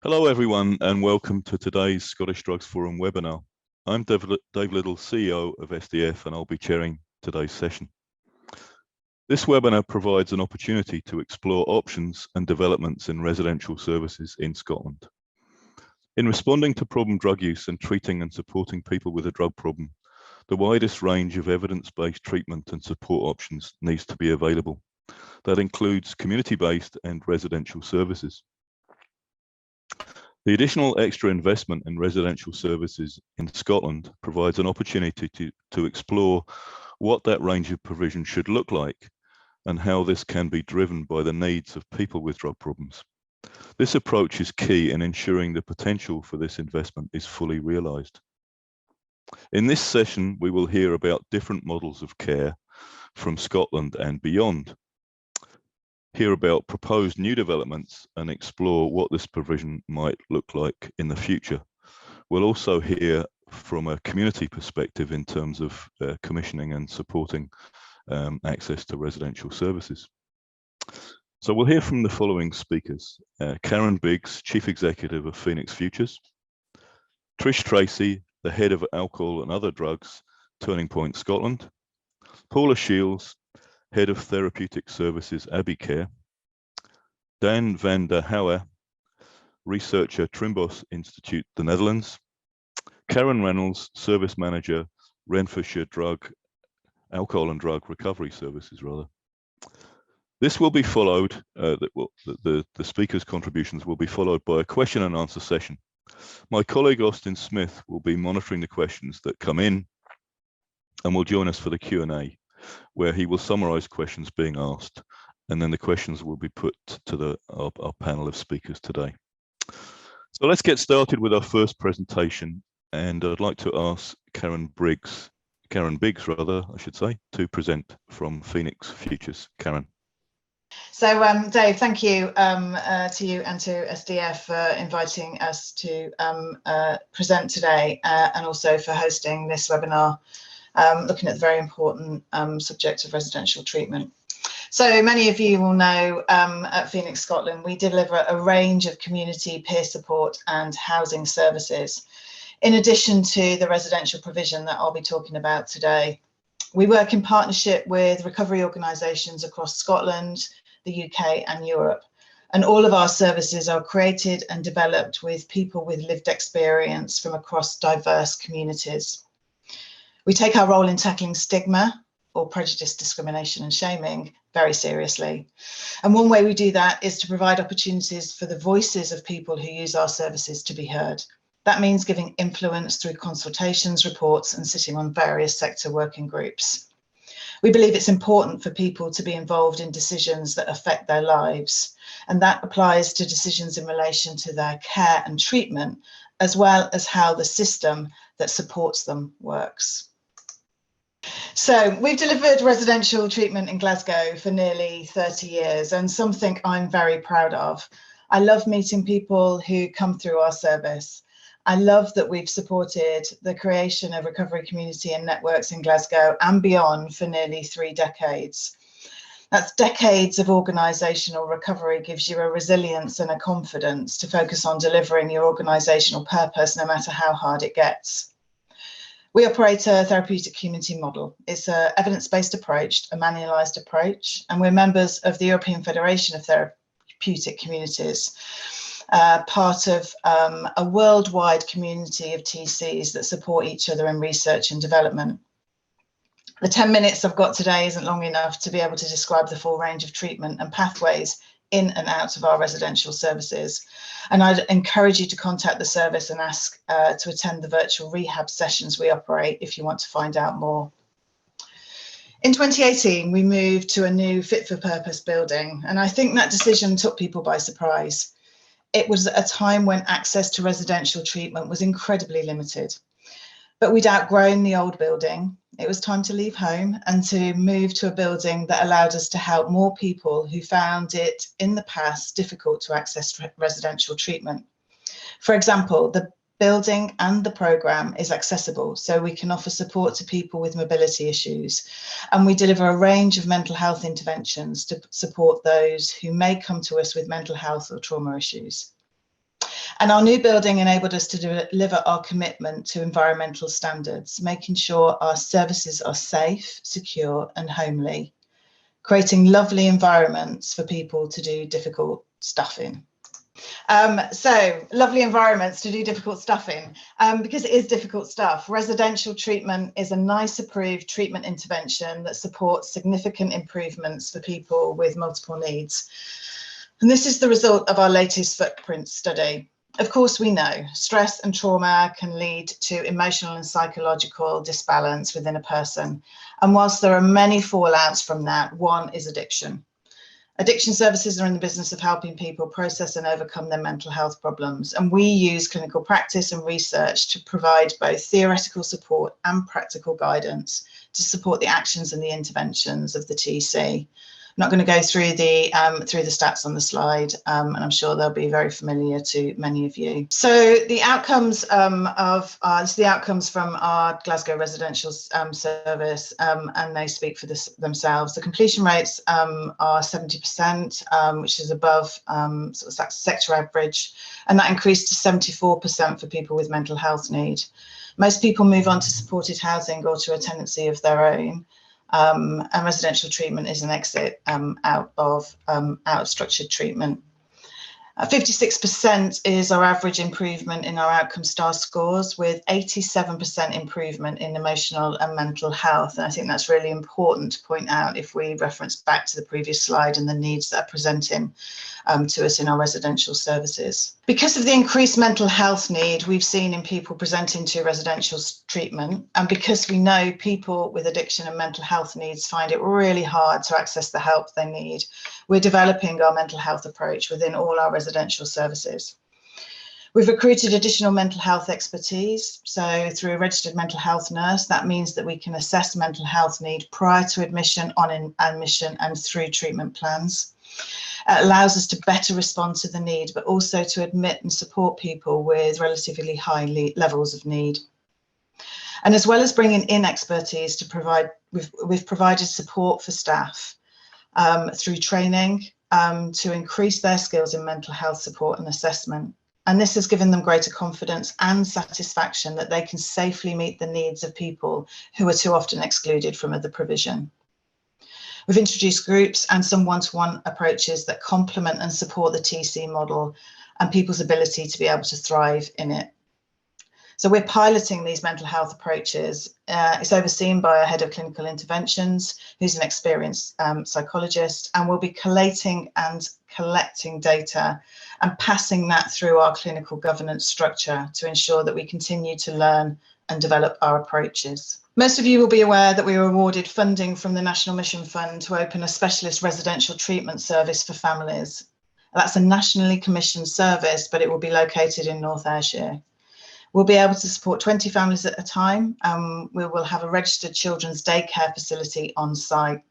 Hello everyone and welcome to today's Scottish Drugs Forum webinar. I'm Dave Little, CEO of SDF, and I'll be chairing today's session. This webinar provides an opportunity to explore options and developments in residential services in Scotland. In responding to problem drug use and treating and supporting people with a drug problem, the widest range of evidence-based treatment and support options needs to be available. That includes community-based and residential services. The additional extra investment in residential services in Scotland provides an opportunity to explore what that range of provision should look like and how this can be driven by the needs of people with drug problems. This approach is key in ensuring the potential for this investment is fully realised. In this session, we will hear about different models of care from Scotland and beyond, hear about proposed new developments and explore what this provision might look like in the future. We'll also hear from a community perspective in terms of commissioning and supporting access to residential services. So we'll hear from the following speakers: Karen Biggs, Chief Executive of Phoenix Futures; Tracey, the Head of Alcohol and Other Drugs, Turning Point Scotland; Paula Shields, Head of Therapeutic Services, Abbeycare; Daan van der Houwer, Researcher, Trimbos Institute, the Netherlands; Karen Reynolds, Service Manager, Renfrewshire Alcohol and Drug Recovery Services, rather. This will be followed, the speakers' contributions will be followed by a question and answer session. My colleague Austin Smith will be monitoring the questions that come in and will join us for the Q&A, where he will summarise questions being asked, and then the questions will be put to our panel of speakers today. So let's get started with our first presentation, and I'd like to ask Karen Biggs, I should say, to present from Phoenix Futures. Karen. So Dave, thank you to you and to SDF for inviting us to present today, and also for hosting this webinar looking at the very important subject of residential treatment. So many of you will know at Phoenix Scotland, we deliver a range of community peer support and housing services, in addition to the residential provision that I'll be talking about today. We work in partnership with recovery organisations across Scotland, the UK and Europe, and all of our services are created and developed with people with lived experience from across diverse communities. We take our role in tackling stigma or prejudice, discrimination and shaming very seriously. And one way we do that is to provide opportunities for the voices of people who use our services to be heard. That means giving influence through consultations, reports and sitting on various sector working groups. We believe it's important for people to be involved in decisions that affect their lives, and that applies to decisions in relation to their care and treatment, as well as how the system that supports them works. So we've delivered residential treatment in Glasgow for nearly 30 years, and something I'm very proud of. I love meeting people who come through our service. I love that we've supported the creation of recovery community and networks in Glasgow and beyond for nearly 3 decades. That's decades of organisational recovery, gives you a resilience and a confidence to focus on delivering your organisational purpose, no matter how hard it gets. We operate a therapeutic community model. It's an evidence-based approach, a manualised approach, and we're members of the European Federation of Therapeutic Communities, part of a worldwide community of TCs that support each other in research and development. The 10 minutes I've got today isn't long enough to be able to describe the full range of treatment and pathways in and out of our residential services. And I'd encourage you to contact the service and ask to attend the virtual rehab sessions we operate if you want to find out more. In 2018, we moved to a new fit-for-purpose building, and I think that decision took people by surprise. It was at a time when access to residential treatment was incredibly limited. But we'd outgrown the old building. It was time to leave home and to move to a building that allowed us to help more people who found it in the past difficult to access residential treatment. For example, the building and the programme is accessible, so we can offer support to people with mobility issues. And we deliver a range of mental health interventions to support those who may come to us with mental health or trauma issues. And our new building enabled us to deliver our commitment to environmental standards, making sure our services are safe, secure and homely, creating lovely environments for people to do difficult stuff in. So lovely environments to do difficult stuff in, because it is difficult stuff. Residential treatment is a NICE approved treatment intervention that supports significant improvements for people with multiple needs. And this is the result of our latest footprint study. Of course, we know stress and trauma can lead to emotional and psychological disbalance within a person. And whilst there are many fallouts from that, one is addiction. Addiction services are in the business of helping people process and overcome their mental health problems. And we use clinical practice and research to provide both theoretical support and practical guidance to support the actions and the interventions of the TC. I'm not going to go through the stats on the slide, and I'm sure they'll be very familiar to many of you. So the outcomes this is the outcomes from our Glasgow residential service, and they speak for themselves. The completion rates are 70%, which is above sort of sector average, and that increased to 74% for people with mental health need. Most people move on to supported housing or to a tenancy of their own. And residential treatment is an exit out of structured treatment. 56% is our average improvement in our outcome star scores, with 87% improvement in emotional and mental health. And I think that's really important to point out if we reference back to the previous slide and the needs that are presenting to us in our residential services. Because of the increased mental health need we've seen in people presenting to residential treatment, and because we know people with addiction and mental health needs find it really hard to access the help they need, we're developing our mental health approach within all our residential services. We've recruited additional mental health expertise. So through a registered mental health nurse, that means that we can assess mental health need prior to admission, on admission and through treatment plans. It allows us to better respond to the need, but also to admit and support people with relatively high levels of need. And as well as bringing in expertise to provide, we've provided support for staff through training to increase their skills in mental health support and assessment. And this has given them greater confidence and satisfaction that they can safely meet the needs of people who are too often excluded from other provision. We've introduced groups and some one-to-one approaches that complement and support the TC model and people's ability to be able to thrive in it. So we're piloting these mental health approaches. It's overseen by a head of clinical interventions, who's an experienced psychologist, and we'll be collating and collecting data and passing that through our clinical governance structure to ensure that we continue to learn and develop our approaches. Most of you will be aware that we were awarded funding from the National Mission Fund to open a specialist residential treatment service for families. That's a nationally commissioned service, but it will be located in North Ayrshire. We'll be able to support 20 families at a time, and we will have a registered children's daycare facility on site.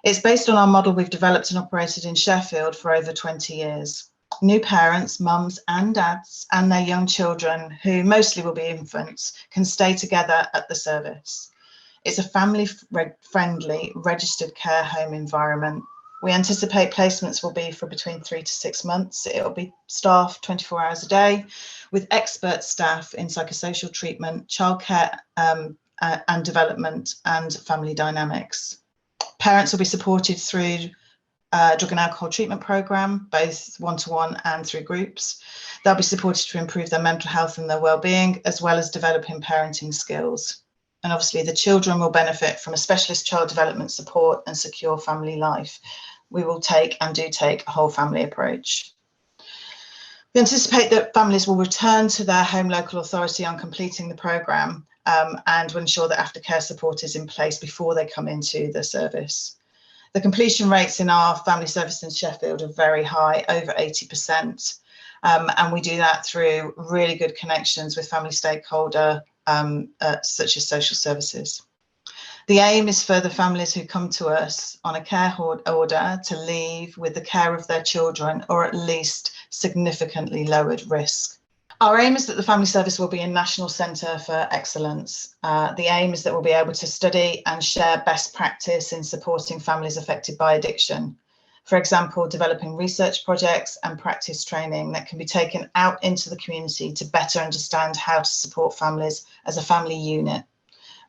It's based on our model we've developed and operated in Sheffield for over 20 years. New parents, mums and dads, and their young children, who mostly will be infants, can stay together at the service. It's a family-friendly registered care home environment. We anticipate placements will be for between 3 to 6 months. It'll be staffed 24 hours a day with expert staff in psychosocial treatment, childcare and development, and family dynamics. Parents will be supported through drug and alcohol treatment programme, both one-to-one and through groups. They'll be supported to improve their mental health and their well-being, as well as developing parenting skills. And obviously the children will benefit from a specialist child development support and secure family life. We will take and do take a whole family approach. We anticipate that families will return to their home local authority on completing the programme, and will ensure that aftercare support is in place before they come into the service. The completion rates in our family service in Sheffield are very high, over 80%, and we do that through really good connections with family stakeholder such as social services. The aim is for the families who come to us on a care order to leave with the care of their children, or at least significantly lowered risk. Our aim is that the family service will be a national centre for excellence. The aim is that we'll be able to study and share best practice in supporting families affected by addiction. For example, developing research projects and practice training that can be taken out into the community to better understand how to support families as a family unit,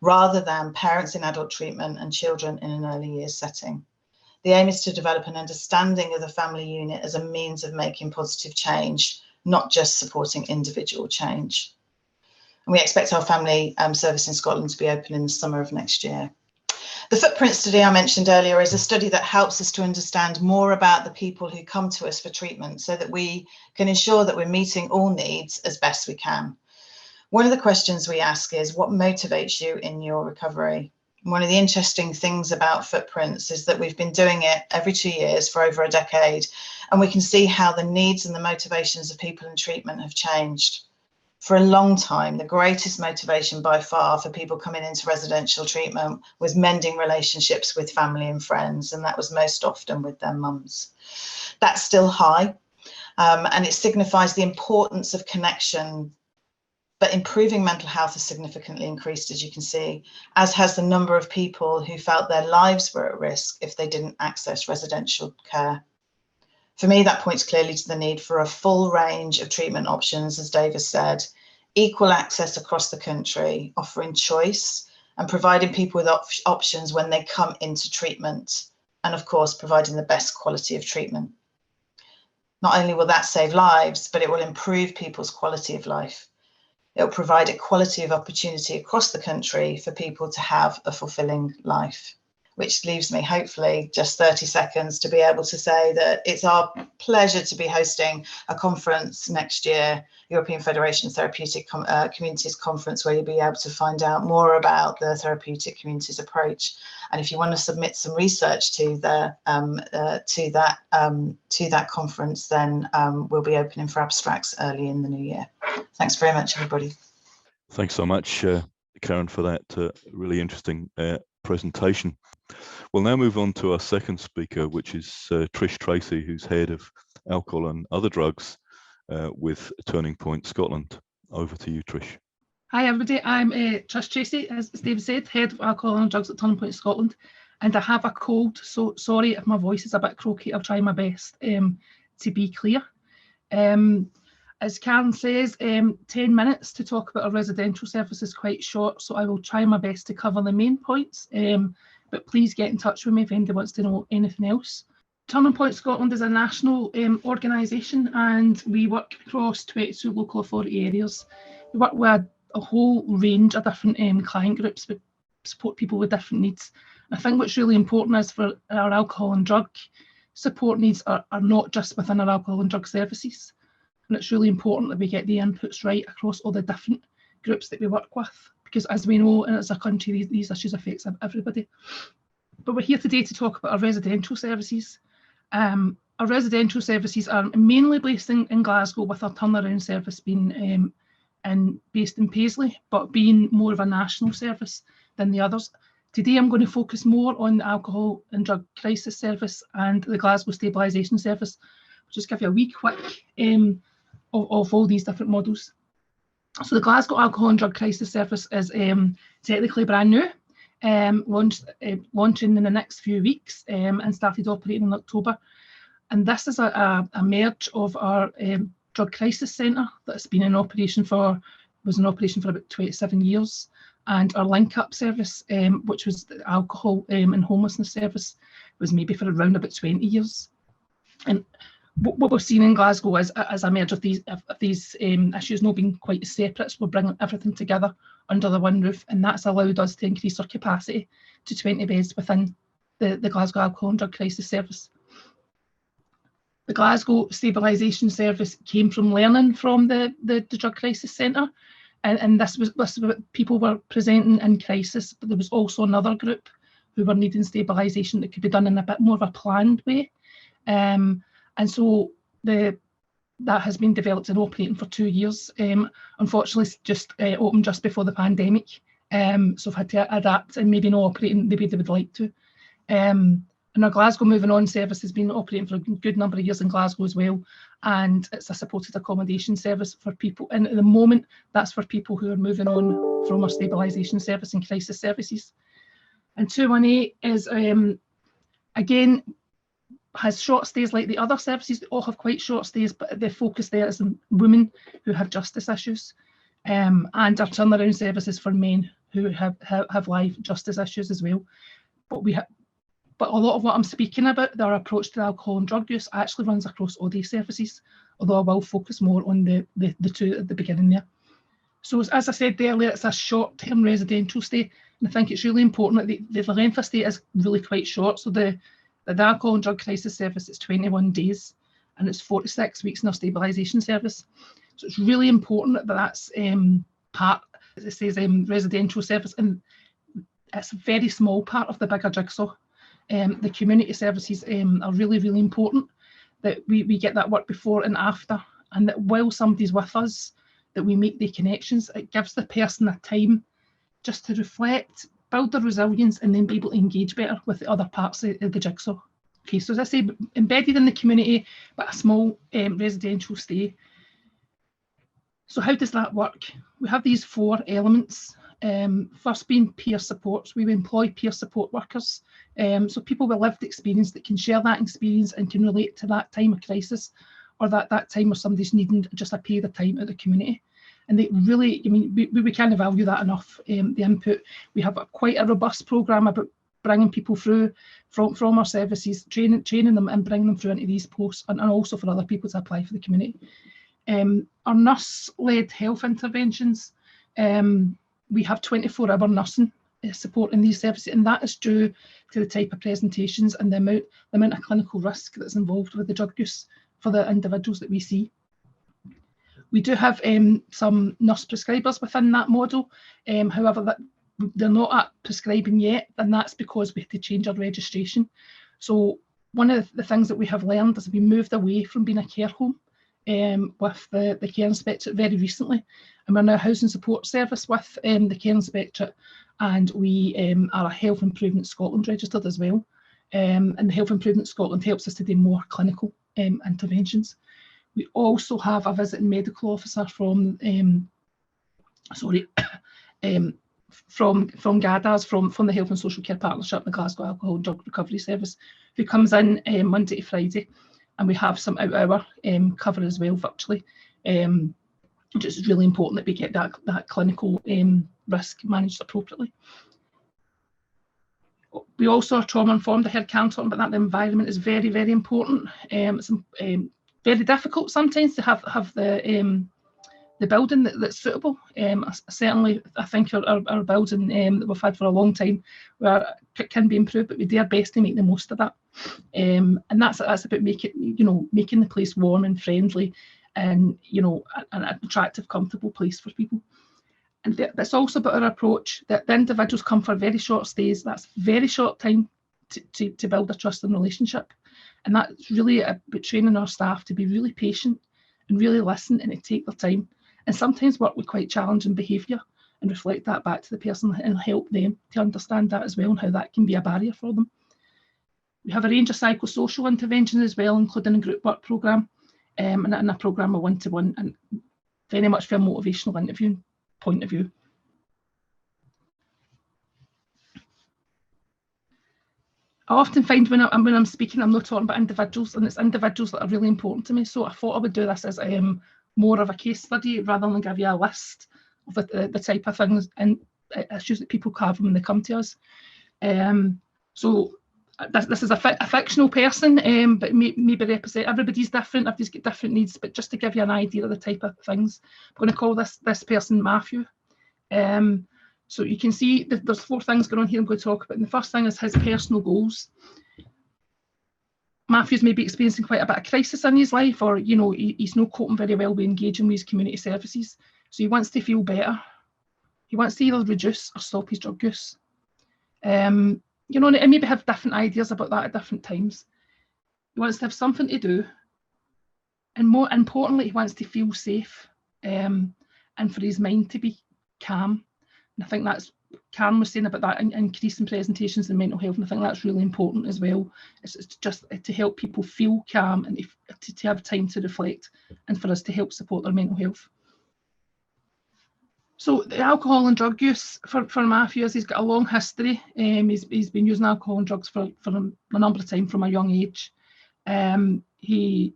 rather than parents in adult treatment and children in an early years setting. The aim is to develop an understanding of the family unit as a means of making positive change, not just supporting individual change. And we expect our family service in Scotland to be open in the summer of next year. The footprint study I mentioned earlier is a study that helps us to understand more about the people who come to us for treatment so that we can ensure that we're meeting all needs as best we can. One of the questions we ask is, what motivates you in your recovery? One of the interesting things about footprints is that we've been doing it every 2 years for over a decade, and we can see how the needs and the motivations of people in treatment have changed. For a long time, the greatest motivation by far for people coming into residential treatment was mending relationships with family and friends, and that was most often with their mums. That's still high, and it signifies the importance of connection, but improving mental health has significantly increased, as you can see, as has the number of people who felt their lives were at risk if they didn't access residential care. For me, that points clearly to the need for a full range of treatment options, as Dave has said, equal access across the country, offering choice and providing people with options when they come into treatment, and of course, providing the best quality of treatment. Not only will that save lives, but it will improve people's quality of life. It will provide equality of opportunity across the country for people to have a fulfilling life. Which leaves me, hopefully, just 30 seconds to be able to say that it's our pleasure to be hosting a conference next year, European Federation of Therapeutic Communities Conference, where you'll be able to find out more about the therapeutic communities approach. And if you want to submit some research to that conference, then we'll be opening for abstracts early in the new year. Thanks very much, everybody. Thanks so much, Karen, for that really interesting presentation. We'll now move on to our second speaker, which is Tracey, who's head of alcohol and other drugs with Turning Point Scotland. Over to you, Trish. Hi everybody, I'm Tracey, as Dave said, head of alcohol and drugs at Turning Point Scotland, and I have a cold, so sorry if my voice is a bit croaky. I'll try my best to be clear. As Karen says, 10 minutes to talk about our residential service is quite short, so I will try my best to cover the main points, but please get in touch with me if anybody wants to know anything else. Turning Point Scotland is a national organisation, and we work across 22 local authority areas. We work with a whole range of different client groups. We support people with different needs. I think what's really important is for our alcohol and drug support needs are not just within our alcohol and drug services. And it's really important that we get the inputs right across all the different groups that we work with, because as we know, as a country, these issues affect everybody. But we're here today to talk about our residential services. Our residential services are mainly based in Glasgow, with our turnaround service being based in Paisley, but being more of a national service than the others. Today I'm going to focus more on the alcohol and drug crisis service and the Glasgow stabilisation service. I'll just give you a wee quick of all these different models. So the Glasgow Alcohol and Drug Crisis Service is technically brand new, launching in the next few weeks and started operating in October. And this is a merge of our Drug Crisis Centre that's been in operation was in operation for about 27 years, and our Link Up service, which was the alcohol and homelessness service, was maybe for around about 20 years. And what we're seeing in Glasgow is a merge of these issues not being quite separate. So we're bringing everything together under the one roof, and that's allowed us to increase our capacity to 20 beds within the Glasgow Alcohol and Drug Crisis Service. The Glasgow Stabilisation Service came from learning from the Drug Crisis Centre, and this was what people were presenting in crisis, but there was also another group who were needing stabilisation that could be done in a bit more of a planned way. And so that has been developed and operating for 2 years. Unfortunately, it's just opened just before the pandemic. So I've had to adapt and maybe not operating the way they would like to. And our Glasgow Moving On service has been operating for a good number of years in Glasgow as well. And it's a supported accommodation service for people. And at the moment, that's for people who are moving on from our stabilisation service and crisis services. And 218 is, again, has short stays like the other services. They all have quite short stays, but the focus there is on women who have justice issues, and our turnaround services for men who have live justice issues as well. But a lot of what I'm speaking about, their approach to alcohol and drug use, actually runs across all these services, although I will focus more on the two at the beginning there. So as I said earlier, it's a short-term residential stay, and I think it's really important that the length of stay is really quite short. So the alcohol and drug crisis service is 21 days, and it's 46 weeks in our stabilisation service. So it's really important that that's part, as it says, residential service, and it's a very small part of the bigger jigsaw. The community services are really, really important, that we get that work before and after, and that while somebody's with us, that we make the connections. It gives the person a time just to reflect, build their resilience, and then be able to engage better with the other parts of the jigsaw. Okay, so as I say, embedded in the community, but a small residential stay. So how does that work? We have these 4 elements. First being peer supports. We employ peer support workers, so people with lived experience that can share that experience and can relate to that time of crisis, or that time where somebody's needing just a period of time at the community. And they really, I mean, we kind of value that enough, the input. We have quite a robust programme about bringing people through from our services, training them and bringing them through into these posts, and also for other people to apply for the community. Our nurse-led health interventions, we have 24-hour nursing support in these services, and that is due to the type of presentations and the amount of clinical risk that's involved with the drug use for the individuals that we see. We do have some nurse prescribers within that model, however, they're not at prescribing yet, and that's because we had to change our registration. So one of the things that we have learned is we moved away from being a care home with the care inspectorate very recently, and we're now a housing support service with the care inspectorate, and we are a Health Improvement Scotland registered as well, and the Health Improvement Scotland helps us to do more clinical interventions. We also have a visiting medical officer from GADAS, from the Health and Social Care Partnership, the Glasgow Alcohol and Drug Recovery Service, who comes in Monday to Friday, and we have some out-hour cover as well virtually. Which is really important that we get that clinical risk managed appropriately. We also are trauma informed. I heard Cam talking about that. The environment is very, very important. It's very difficult sometimes to have the building that's suitable. Certainly, I think our building that we've had for a long time can be improved, but we do our best to make the most of that. And that's about making the place warm and friendly, and an attractive, comfortable place for people. And that's also about our approach that the individuals come for very short stays. That's very short time to build a trusting relationship, and that's really about training our staff to be really patient and really listen and to take their time, and sometimes work with quite challenging behaviour and reflect that back to the person and help them to understand that as well, and how that can be a barrier for them. We have a range of psychosocial interventions as well, including a group work programme, and a programme of one-to-one, and very much for a motivational interview point of view. I often find when I'm speaking, I'm not talking about individuals, and it's individuals that are really important to me. So I thought I would do this as more of a case study rather than give you a list of the type of things and issues that people have when they come to us. So this is a fictional person, but maybe represent, everybody's different, everybody's got different needs, but just to give you an idea of the type of things, I'm going to call this person Matthew. So you can see that there's 4 things going on here I'm going to talk about. And the first thing is his personal goals. Matthew's maybe experiencing quite a bit of crisis in his life, or he's not coping very well with engaging with his community services. So he wants to feel better. He wants to either reduce or stop his drug use. And maybe have different ideas about that at different times. He wants to have something to do, and more importantly, he wants to feel safe, and for his mind to be calm. And I think that's, Karen was saying about that increase in presentations in mental health, and I think that's really important as well. It's just to help people feel calm and to have time to reflect, and for us to help support their mental health. So the alcohol and drug use for Matthew, he's got a long history. He's been using alcohol and drugs for a number of time from a young age. He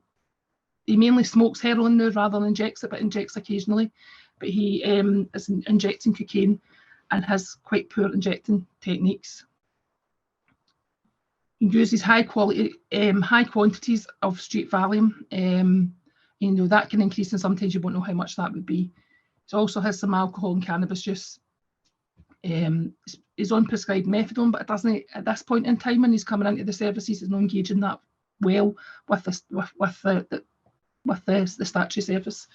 mainly smokes heroin now rather than injects it, but injects occasionally. But he is injecting cocaine and has quite poor injecting techniques. He uses high quantities of street Valium. You know, that can increase, and sometimes you won't know how much that would be. He also has some alcohol and cannabis use. He's on prescribed methadone, but it doesn't, at this point in time when he's coming into the services, he's not engaging that well with the statutory service.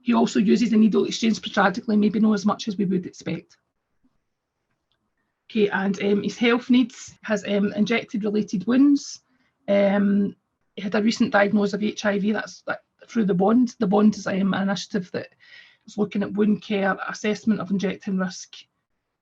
He also uses the needle exchange sporadically, maybe not as much as we would expect. Okay, and his health needs has injected related wounds. He had a recent diagnosis of HIV, that's through the Bond. The Bond is an initiative that is looking at wound care, assessment of injecting risk,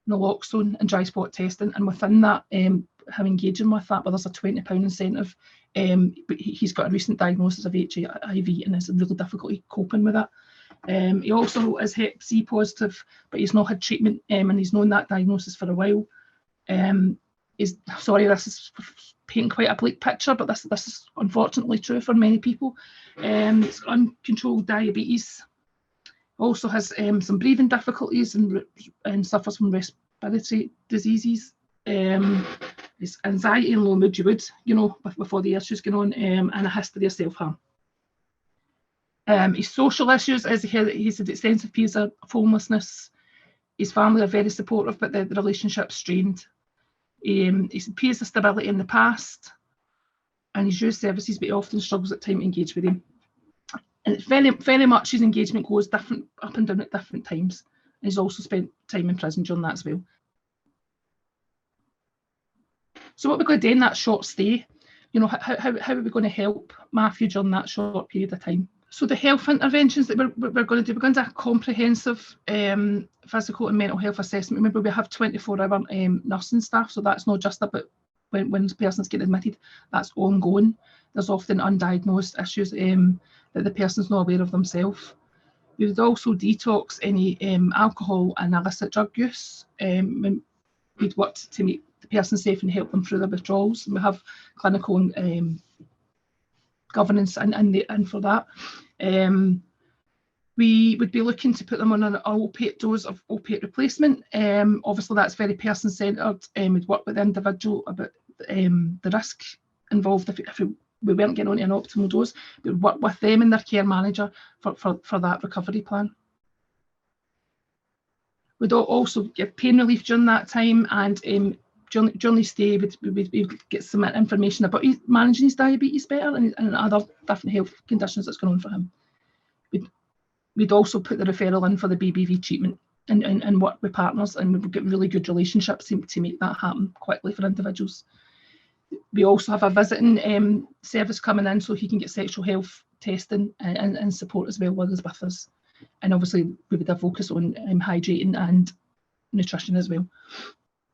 naloxone and dry spot testing, and within that, him engaging with that, but there's a £20 incentive. But he's got a recent diagnosis of HIV and is really difficulty coping with it. He also is Hep C positive, but he's not had treatment, and he's known that diagnosis for a while. Sorry, this is painting quite a bleak picture, but this is unfortunately true for many people. It's uncontrolled diabetes. Also has some breathing difficulties and suffers from respiratory diseases. His anxiety and low mood, you would, you know, before the issues going on, and a history of self-harm. His social issues is he's had extensive periods of homelessness. His family are very supportive, but the relationship's strained. He's had periods of stability in the past, and he's used services, but he often struggles at time to engage with them. And it's very, very much his engagement goes different up and down at different times. And he's also spent time in prison during that as well. So what we're going to do in that short stay, you know, how are we going to help Matthew during that short period of time? So the health interventions that we're going to do, we're going to do a comprehensive physical and mental health assessment. Remember, we have 24-hour nursing staff, so that's not just about when the person's getting admitted, that's ongoing. There's often undiagnosed issues that the person's not aware of themselves. We would also detox any alcohol and illicit drug use. We'd work to make the person safe and help them through their withdrawals. And we have clinical and governance and for that. We would be looking to put them on an opiate dose of opiate replacement. Obviously, that's very person-centred. We'd work with the individual about the risk involved if we weren't getting onto an optimal dose. We'd work with them and their care manager for that recovery plan. We'd also give pain relief during that time, and during the stay, we'd get some information about managing his diabetes better and other different health conditions that's going on for him. We'd also put the referral in for the BBV treatment and work with partners, and we'd get really good relationships to make that happen quickly for individuals. We also have a visiting service coming in, so he can get sexual health testing and support as well while he's with us. And obviously we would have focus on hydrating and nutrition as well.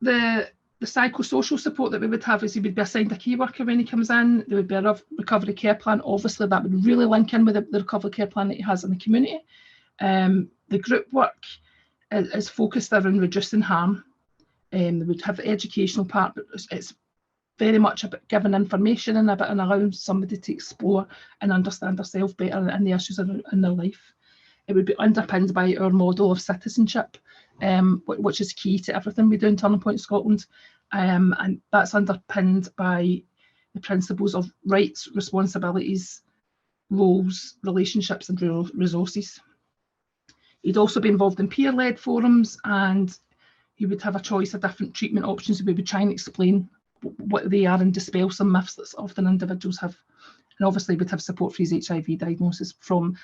The psychosocial support that we would have is he would be assigned a key worker when he comes in. There would be a recovery care plan. Obviously that would really link in with the recovery care plan that he has in the community. The group work is focused around reducing harm. They would have the educational part, but it's very much about giving information and allowing somebody to explore and understand themselves better and the issues in their life. It would be underpinned by our model of citizenship, which is key to everything we do in Turning Point Scotland, and that's underpinned by the principles of rights, responsibilities, roles, relationships and resources. He'd also be involved in peer-led forums, and he would have a choice of different treatment options. We would try and explain what they are and dispel some myths that often individuals have. And obviously we'd have support for his HIV diagnosis from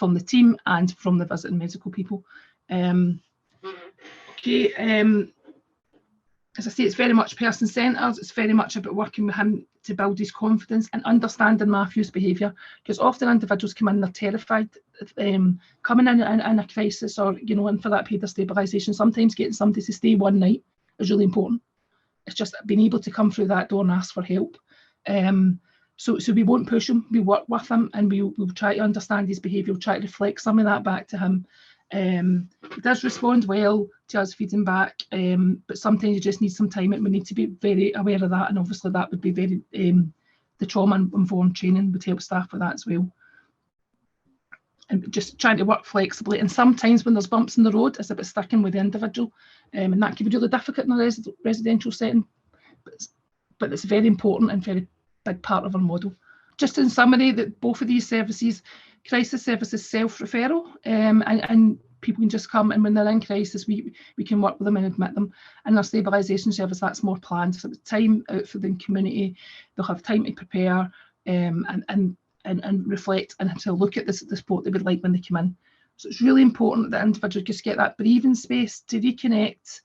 the team and from the visiting medical people. As I say, it's very much person-centred. It's very much about working with him to build his confidence and understanding Matthew's behaviour, because often individuals come in, they're terrified, coming in a crisis or, you know, in for that period of stabilisation. Sometimes getting somebody to stay one night is really important. It's just being able to come through that door and ask for help. So we won't push him, we work with him, and we'll try to understand his behaviour, we'll try to reflect some of that back to him. He does respond well to us feeding back, but sometimes you just need some time, and we need to be very aware of that, and obviously that would be very the trauma-informed training would help staff with that as well. And just trying to work flexibly. And sometimes when there's bumps in the road, it's about sticking with the individual, and that can be really difficult in a residential setting. But it's very important and very big part of our model. Just in summary, that both of these services, crisis services, self-referral, and people can just come, and when they're in crisis, we can work with them and admit them. And our stabilisation service, that's more planned. So it's time out for the community. They'll have time to prepare and reflect and to look at the support they would like when they come in. So it's really important that individuals just get that breathing space to reconnect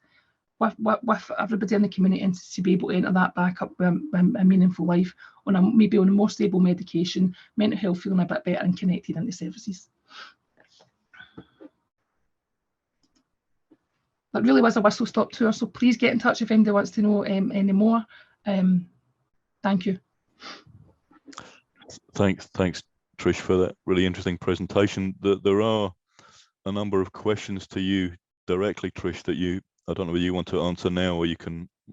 with everybody in the community and to be able to enter that back up with a meaningful life maybe on a more stable medication, mental health feeling a bit better and connected into services. That really was a whistle-stop tour, so please get in touch if anybody wants to know any more. Thank you. Thanks, Trish, for that really interesting presentation. There are a number of questions to you directly, Trish, that I don't know whether you want to answer now, or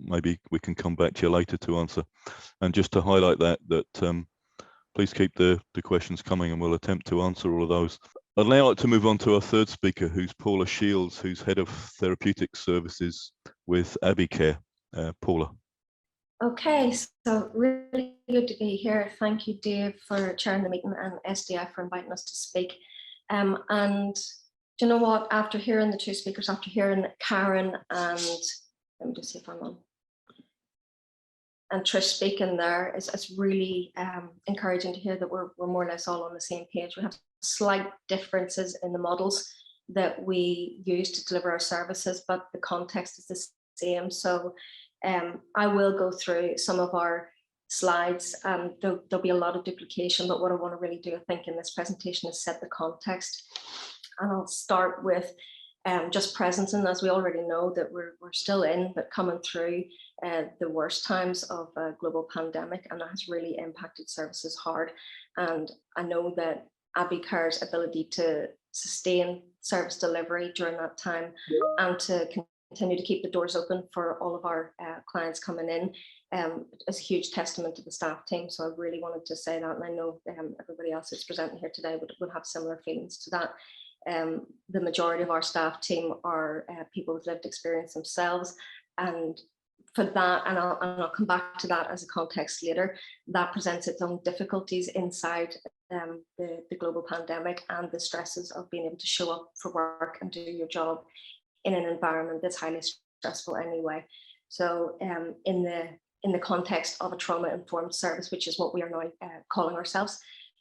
maybe we can come back to you later to answer. And just to highlight that please keep the questions coming, and we'll attempt to answer all of those. I'd now like to move on to our third speaker, who's Paula Shields, who's Head of Therapeutic Services with Abbeycare. Paula. Okay, so really good to be here. Thank you, Dave, for chairing the meeting, and SDF for inviting us to speak. And do you know what? After hearing the two speakers, after hearing Karen and let me just see if I'm on, and Trish speaking there, it's really encouraging to hear that we're more or less all on the same page. We have slight differences in the models that we use to deliver our services, but the context is the same. So I will go through some of our slides, and there'll be a lot of duplication, but what I want to really do, I think, in this presentation is set the context. And I'll start with just presence, and as we already know that we're still in, but coming through the worst times of a global pandemic, and that has really impacted services hard. And I know that Abbeycare's ability to sustain service delivery during that time and to continue to keep the doors open for all of our clients coming in is a huge testament to the staff team. So I really wanted to say that, and I know everybody else that's presenting here today would have similar feelings to that. The majority of our staff team are people with lived experience themselves, and for that, and I'll come back to that as a context later, that presents its own difficulties inside the global pandemic and the stresses of being able to show up for work and do your job in an environment that's highly stressful anyway. So in the context of a trauma-informed service, which is what we are now calling ourselves,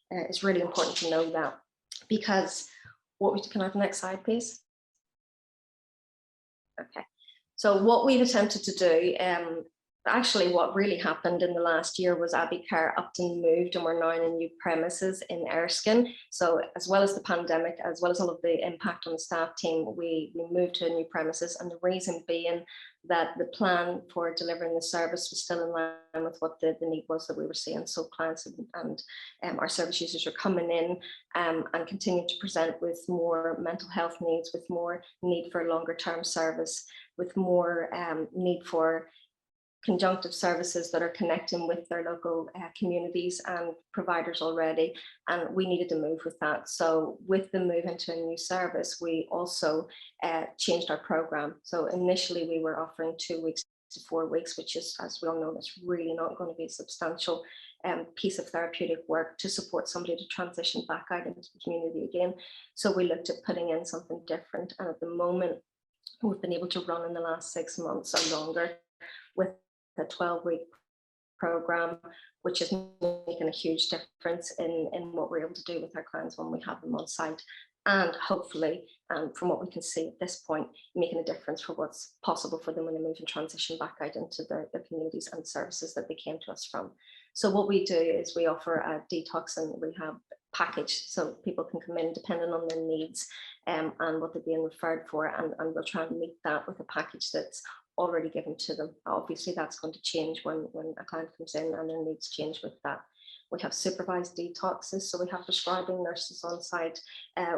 it's really important to know that, because can I have the next slide, please? Okay. So what we've attempted to do, actually what really happened in the last year was Abbeycare upped and moved, and we're now in a new premises in Erskine. So as well as the pandemic, as well as all of the impact on the staff team, we moved to a new premises, and the reason being that the plan for delivering the service was still in line with what the need was that we were seeing. So clients and our service users are coming in and continuing to present with more mental health needs, with more need for longer term service, with more need for conjunctive services that are connecting with their local communities and providers already, and we needed to move with that. So with the move into a new service, we also changed our program. So initially we were offering 2 weeks to 4 weeks, which is, as we all know, that's really not going to be a substantial piece of therapeutic work to support somebody to transition back out into the community again. So we looked at putting in something different, and at the moment we've been able to run in the last 6 months or longer with a 12-week program, which is making a huge difference in what we're able to do with our clients when we have them on site, and hopefully, from what we can see at this point, making a difference for what's possible for them when they move and transition back out into their communities and services that they came to us from. So what we do is we offer a detox and rehab package, so people can come in depending on their needs and what they're being referred for, and we'll try and meet that with a package that's already given to them. Obviously that's going to change when a client comes in and their needs change with that. We have supervised detoxes, so we have prescribing nurses on site.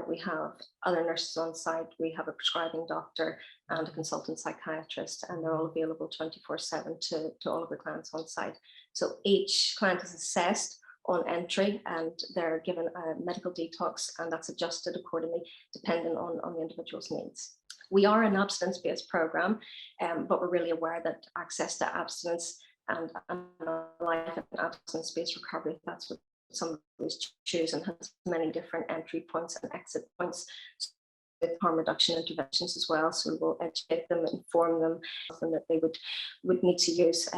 We have other nurses on site. We have a prescribing doctor and a consultant psychiatrist, and they're all available 24/7 to all of the clients on site. So each client is assessed on entry and they're given a medical detox, and that's adjusted accordingly depending on the individual's needs. We are an abstinence-based program, but we're really aware that access to abstinence and life in abstinence-based recovery, if that's what somebody's choosing, has many different entry points and exit points with harm reduction interventions as well. So we'll educate them, inform them, something that they would need to use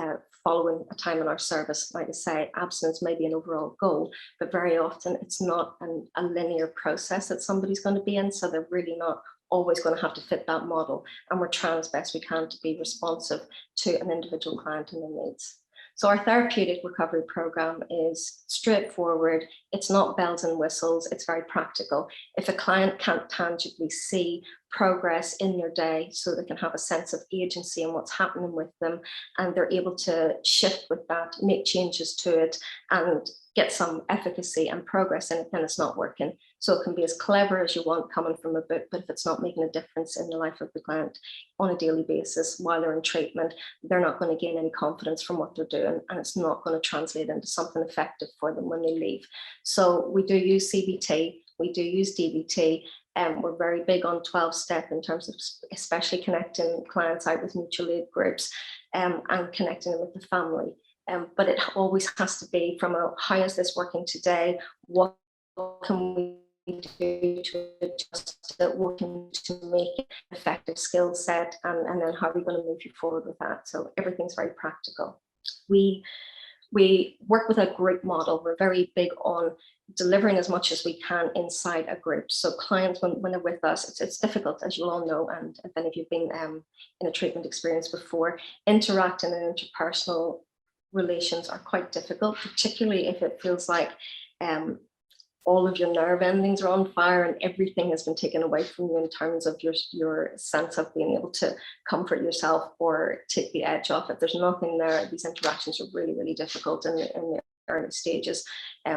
following a time in our service. Like I say, abstinence may be an overall goal, but very often it's not a linear process that somebody's going to be in, so they're really not always going to have to fit that model, and we're trying as best we can to be responsive to an individual client and their needs. So our therapeutic recovery program is straightforward. It's not bells and whistles. It's very practical. If a client can't tangibly see progress in their day, so they can have a sense of agency in what's happening with them, and they're able to shift with that, make changes to it, and get some efficacy and progress in it, then it's not working. So it can be as clever as you want coming from a book, but if it's not making a difference in the life of the client on a daily basis while they're in treatment, they're not going to gain any confidence from what they're doing, and it's not going to translate into something effective for them when they leave. So we do use CBT, we do use DBT, and we're very big on 12-step in terms of especially connecting clients out with mutual aid groups and connecting them with the family. But it always has to be from a, how is this working today? What can we do to adjust it, working to make an effective skill set, and then how are we going to move you forward with that? So everything's very practical. We work with a group model. We're very big on delivering as much as we can inside a group. So clients, when they're with us, it's difficult, as you all know, and if any of you've been in a treatment experience before, interacting in interpersonal relations are quite difficult, particularly if it feels like all of your nerve endings are on fire and everything has been taken away from you in terms of your sense of being able to comfort yourself or take the edge off. If there's nothing there, these interactions are really, really difficult in the early stages.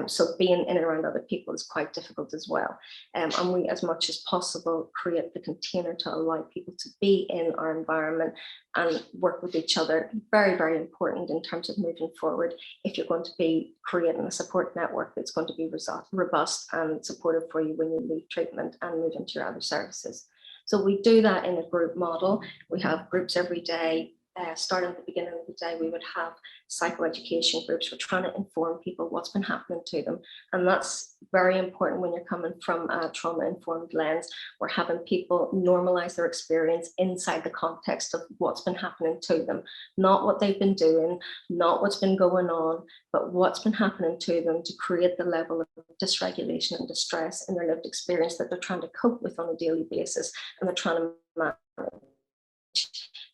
So being in and around other people is quite difficult as well. And we, as much as possible, create the container to allow people to be in our environment and work with each other. Very, very important in terms of moving forward. If you're going to be creating a support network that's going to be robust and supportive for you when you leave treatment and move into your other services. So we do that in a group model. We have groups every day. Starting at the beginning of the day, we would have psychoeducation groups. We're trying to inform people what's been happening to them. And that's very important when you're coming from a trauma-informed lens. We're having people normalize their experience inside the context of what's been happening to them. Not what they've been doing, not what's been going on, but what's been happening to them to create the level of dysregulation and distress in their lived experience that they're trying to cope with on a daily basis, and they're trying to manage.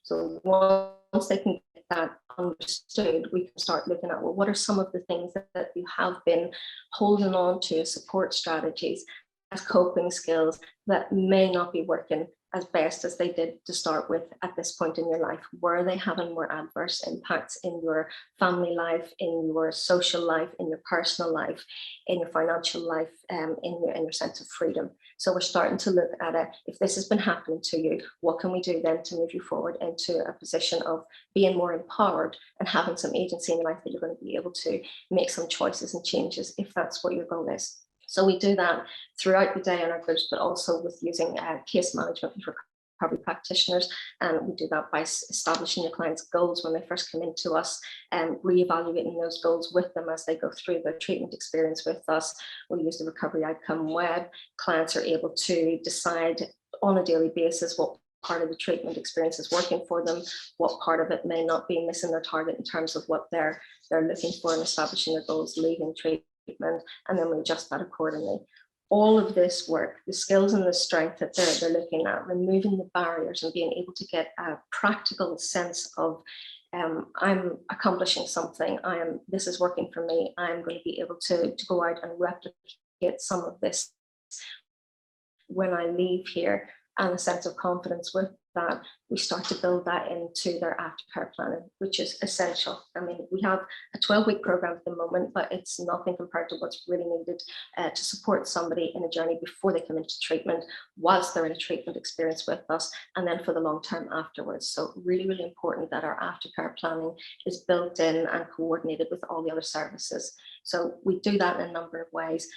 So once they can get that understood, we can start looking at, well, what are some of the things that you have been holding on to as support strategies, as coping skills that may not be working as best as they did to start with at this point in your life? Were they having more adverse impacts in your family life, in your social life, in your personal life, in your financial life, in your sense of freedom? So we're starting to look at it. If this has been happening to you, what can we do then to move you forward into a position of being more empowered and having some agency in your life that you're going to be able to make some choices and changes if that's what your goal is? So we do that throughout the day in our groups, but also with using case management for recovery practitioners. And we do that by establishing your clients' goals when they first come into us and reevaluating those goals with them as they go through their treatment experience with us. We use the Recovery Outcome Web. Clients are able to decide on a daily basis what part of the treatment experience is working for them, what part of it may not be missing their target in terms of what they're looking for in establishing their goals, leaving treatment, and then we adjust that accordingly. All of this work, the skills and the strength that they're looking at, removing the barriers and being able to get a practical sense of I'm accomplishing something, this is working for me, I'm going to be able to go out and replicate some of this when I leave here, and a sense of confidence with that we start to build that into their aftercare planning, which is essential. I mean, we have a 12-week program at the moment, but it's nothing compared to what's really needed to support somebody in a journey before they come into treatment, whilst they're in a treatment experience with us, and then for the long term afterwards. So really, really important that our aftercare planning is built in and coordinated with all the other services. So we do that in a number of ways.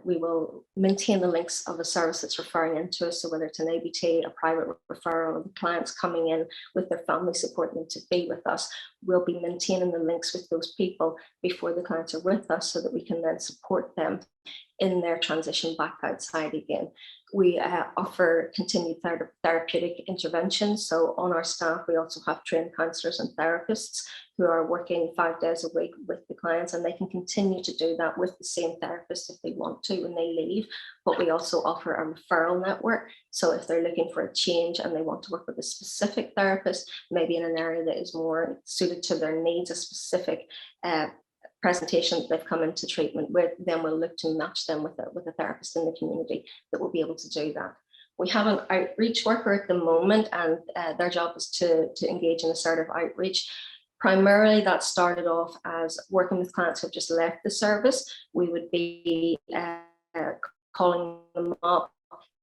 We will maintain the links of a service that's referring into us. So whether it's an ABT, a private referral, the clients coming in with their family supporting them to be with us, we'll be maintaining the links with those people before the clients are with us, so that we can then support them in their transition back outside again. We offer continued therapeutic interventions. So on our staff, we also have trained counsellors and therapists who are working 5 days a week with the clients, and they can continue to do that with the same therapist if they want to when they leave. But we also offer a referral network. So if they're looking for a change and they want to work with a specific therapist, maybe in an area that is more suited to their needs, a specific presentation that they've come into treatment with, then we'll look to match them with a therapist in the community that will be able to do that. We have an outreach worker at the moment, and their job is to engage in assertive outreach. Primarily, that started off as working with clients who have just left the service. We would be calling them up,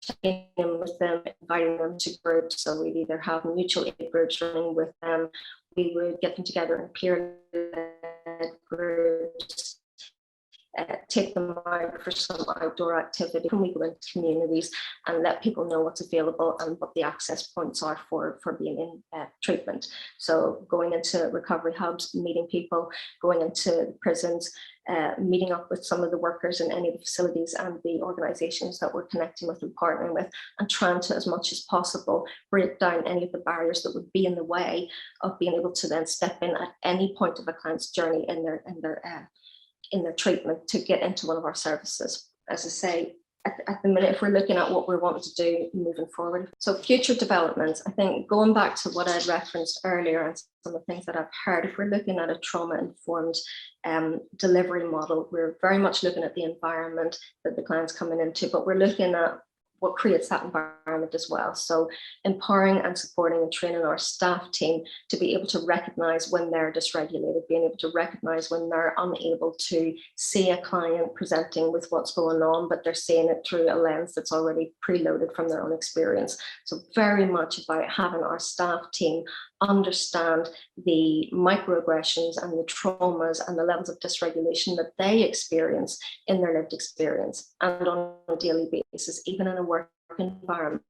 checking in with them, inviting them to groups. So we'd either have mutual aid groups running with them. We would get them together in peer-led groups, take them out for some outdoor activity. When we go into communities and let people know what's available and what the access points are for being in treatment. So going into recovery hubs, meeting people, going into prisons, meeting up with some of the workers in any of the facilities and the organisations that we're connecting with and partnering with, and trying to, as much as possible, break down any of the barriers that would be in the way of being able to then step in at any point of a client's journey in their treatment to get into one of our services. As I say, at the minute, if we're looking at what we're wanting to do moving forward. So future developments, I think going back to what I'd referenced earlier and some of the things that I've heard, if we're looking at a trauma-informed delivery model, we're very much looking at the environment that the client's coming into, but we're looking at what creates that environment as well. So empowering and supporting and training our staff team to be able to recognize when they're dysregulated, being able to recognize when they're unable to see a client presenting with what's going on, but they're seeing it through a lens that's already preloaded from their own experience. So very much about having our staff team understand the microaggressions and the traumas and the levels of dysregulation that they experience in their lived experience, and on a daily basis, even in a work environment,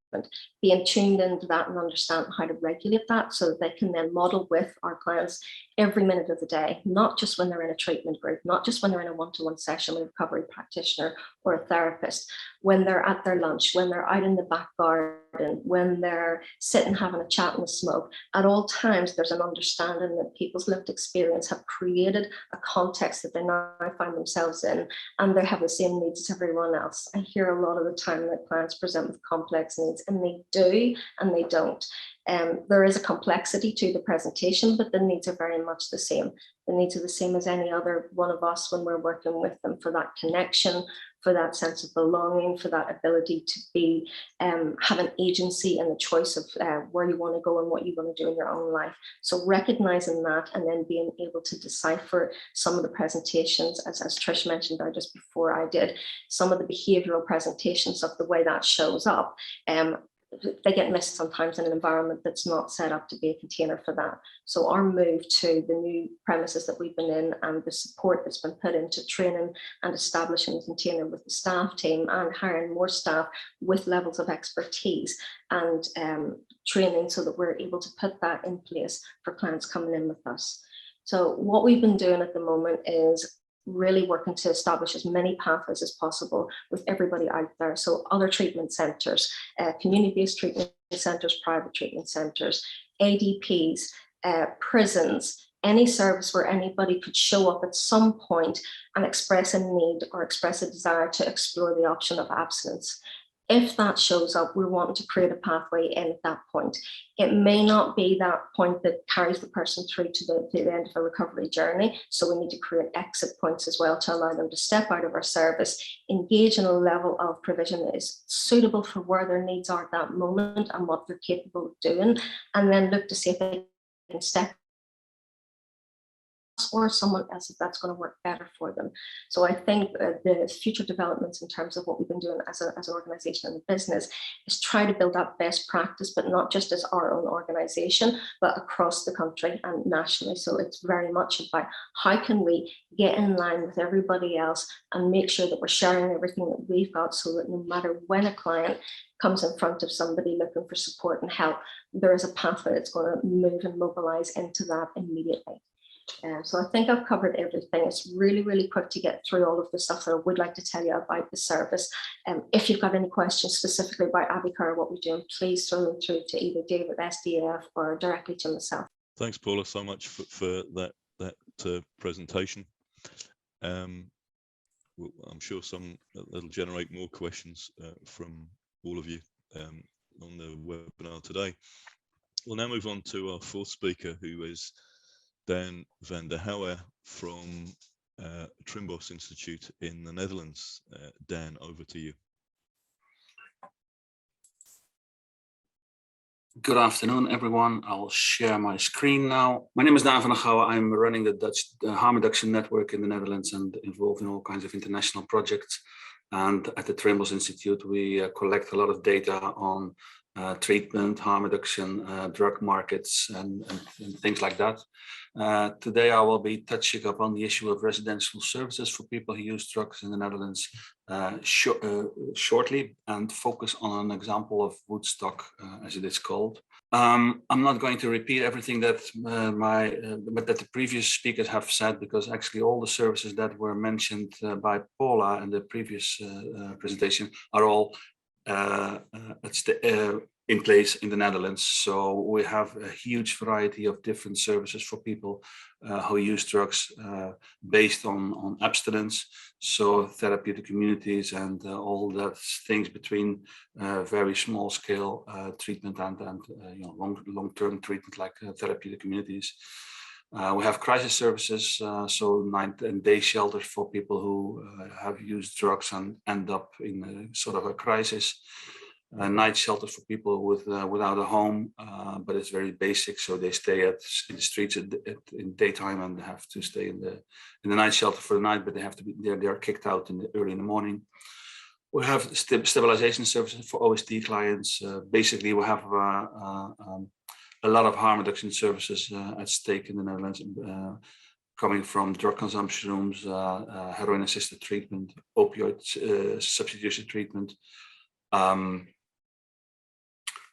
being tuned into that and understand how to regulate that so that they can then model with our clients every minute of the day, not just when they're in a treatment group, not just when they're in a one-to-one session with a recovery practitioner or a therapist, when they're at their lunch, when they're out in the back garden, when they're sitting having a chat and a smoke. At all times, there's an understanding that people's lived experience have created a context that they now find themselves in, and they have the same needs as everyone else. I hear a lot of the time that clients present with complex needs, and they do and they don't. There is a complexity to the presentation, but the needs are very much the same. The needs are the same as any other one of us when we're working with them, for that connection, for that sense of belonging, for that ability to be have an agency and the choice of where you want to go and what you want to do in your own life. So recognizing that, and then being able to decipher some of the presentations, as Trish mentioned there just before I did, some of the behavioral presentations of the way that shows up. They get missed sometimes in an environment that's not set up to be a container for that. So our move to the new premises that we've been in, and the support that's been put into training and establishing the container with the staff team, and hiring more staff with levels of expertise and training, so that we're able to put that in place for clients coming in with us. So what we've been doing at the moment is really working to establish as many pathways as possible with everybody out there. So other treatment centres, community-based treatment centres, private treatment centres, ADPs, prisons, any service where anybody could show up at some point and express a need or express a desire to explore the option of abstinence. If that shows up, we're wanting to create a pathway in at that point. It may not be that point that carries the person through to the end of a recovery journey. So we need to create exit points as well to allow them to step out of our service, engage in a level of provision that is suitable for where their needs are at that moment and what they're capable of doing, and then look to see if they can step or someone else if that's going to work better for them. So I think the future developments in terms of what we've been doing as an organization and business is try to build up best practice, but not just as our own organization, but across the country and nationally. So it's very much about how can we get in line with everybody else and make sure that we're sharing everything that we've got, so that no matter when a client comes in front of somebody looking for support and help, there is a pathway that's going to move and mobilize into that immediately. So I think I've covered everything. It's really, really quick to get through all of the stuff that I would like to tell you about the service. If you've got any questions specifically about Abbeycare or what we're doing, please throw them through to either David, SDF, or directly to myself. Thanks, Paula, so much for that presentation. I'm sure that'll generate more questions from all of you on the webinar today. We'll now move on to our fourth speaker, who is Daan van der Houwer from Trimbos Institute in the Netherlands. Dan, over to you. Good afternoon, everyone. I'll share my screen now. My name is Daan van der Houwer. I'm running the Dutch harm reduction network in the Netherlands and involved in all kinds of international projects. And at the Trimbos Institute, we collect a lot of data on treatment, harm reduction, drug markets, and things like that. Today, I will be touching upon the issue of residential services for people who use drugs in the Netherlands shortly, and focus on an example of Woodstock, as it is called. I'm not going to repeat everything that that the previous speakers have said, because actually all the services that were mentioned by Paula in the previous presentation are all in place in the Netherlands. So we have a huge variety of different services for people who use drugs based on abstinence. So therapeutic communities and all that things between very small scale treatment and long-term treatment, like therapeutic communities. We have crisis services, so night and day shelters for people who have used drugs and end up in a sort of a crisis. Night shelter for people without a home, but it's very basic, so they stay in the streets in daytime and have to stay in the night shelter for the night, but they have to be they are kicked out early in the morning. We have stabilization services for OST clients. Basically, we have a lot of harm reduction services at stake in the Netherlands, coming from drug consumption rooms, heroin-assisted treatment, opioid substitution treatment,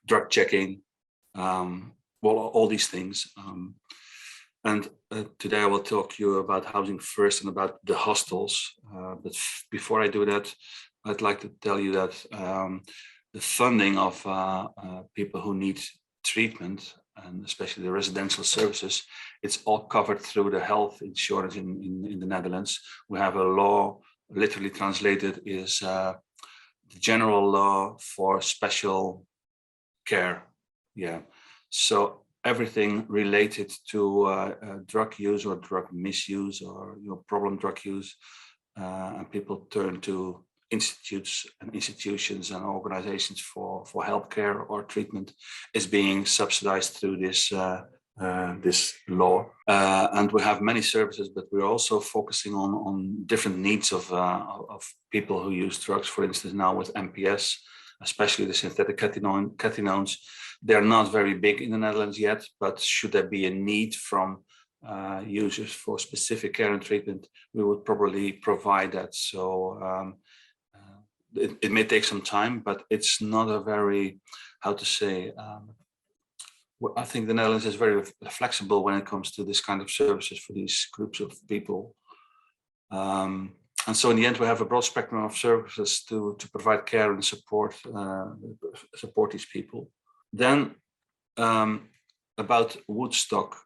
drug checking, all these things. And today I will talk to you about housing first and about the hostels. But before I do that, I'd like to tell you that the funding of people who need treatment, and especially the residential services, it's all covered through the health insurance in the Netherlands. We have a law, literally translated, is the general law for special care. Yeah, so everything related to drug use or drug misuse or problem drug use, and people turn to institutes and institutions and organizations for healthcare or treatment, is being subsidized through this this law. And we have many services, but we're also focusing on different needs of people who use drugs. For instance, now with MPS, especially the synthetic catenones, they're not very big in the Netherlands yet, but should there be a need from users for specific care and treatment, we would probably provide that. So it may take some time, but it's not a very, how to say, I think the Netherlands is very flexible when it comes to this kind of services for these groups of people. And so in the end, we have a broad spectrum of services to provide care and support these people. Then about Woodstock,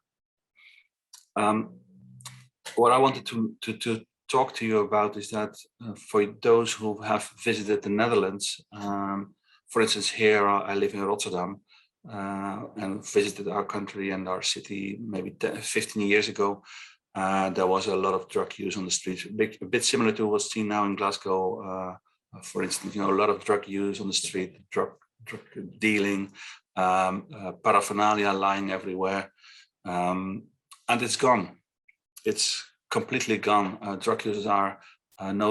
what I wanted to talk to you about is that for those who have visited the Netherlands, for instance, here I live in Rotterdam and visited our country and our city maybe 15 years ago. There was a lot of drug use on the streets, a bit similar to what's seen now in Glasgow. For instance, a lot of drug use on the street, drug dealing, paraphernalia lying everywhere, and it's gone. It's completely gone. Drug users are do no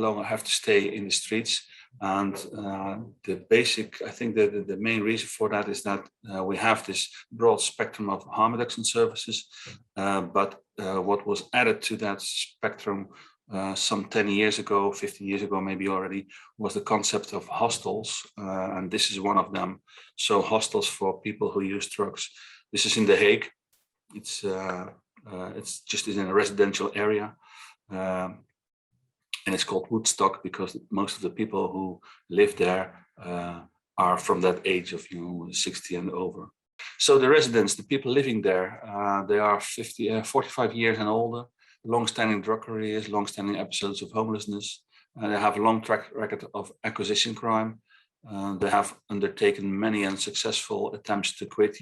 longer have to stay in the streets. And I think the main reason for that is that we have this broad spectrum of harm reduction services, but what was added to that spectrum some 10 years ago, 15 years ago, maybe already, was the concept of hostels, and this is one of them. So hostels for people who use drugs. This is in The Hague. It's just in a residential area. And it's called Woodstock because most of the people who live there are from that age of 60 and over. So the residents, the people living there, they are 45 years and older, long-standing drug careers, long-standing episodes of homelessness. They have a long track record of acquisition crime. They have undertaken many unsuccessful attempts to quit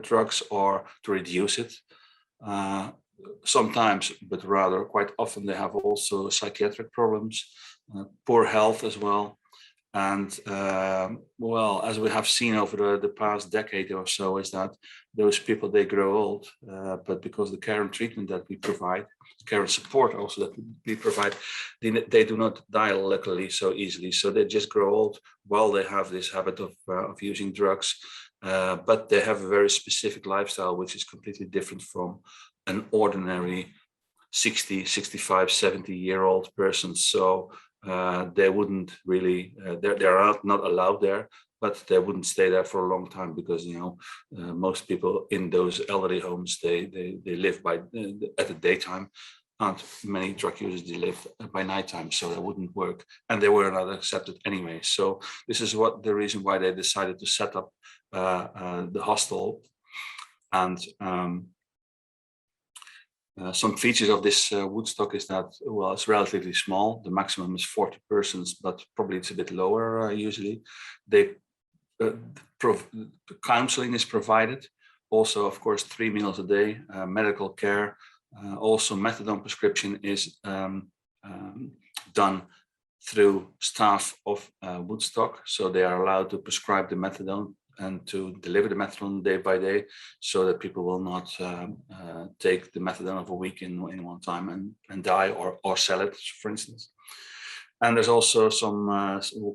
drugs or to reduce it. Sometimes, but rather quite often, they have also psychiatric problems, poor health as well. And well, as we have seen over the past decade or so, is that those people, they grow old, but because the care and treatment that we provide, care and support also that we provide, they do not die luckily so easily. So they just grow old while they have this habit of using drugs, but they have a very specific lifestyle, which is completely different from an ordinary 60, 65, 70-year-old person. So they wouldn't really, they're not allowed there, but they wouldn't stay there for a long time because, most people in those elderly homes, they live at the daytime, and many drug users, they live by nighttime, so that wouldn't work. And they were not accepted anyway. So this is the reason why they decided to set up the hostel. And some features of this Woodstock is that, well, it's relatively small. The maximum is 40 persons, but probably it's a bit lower usually. Counseling is provided. Also, of course, 3 meals a day, medical care. Also, methadone prescription is done through staff of Woodstock. So they are allowed to prescribe the methadone and to deliver the methadone day by day, so that people will not take the methadone of a week in one time and die or sell it, for instance. And there's also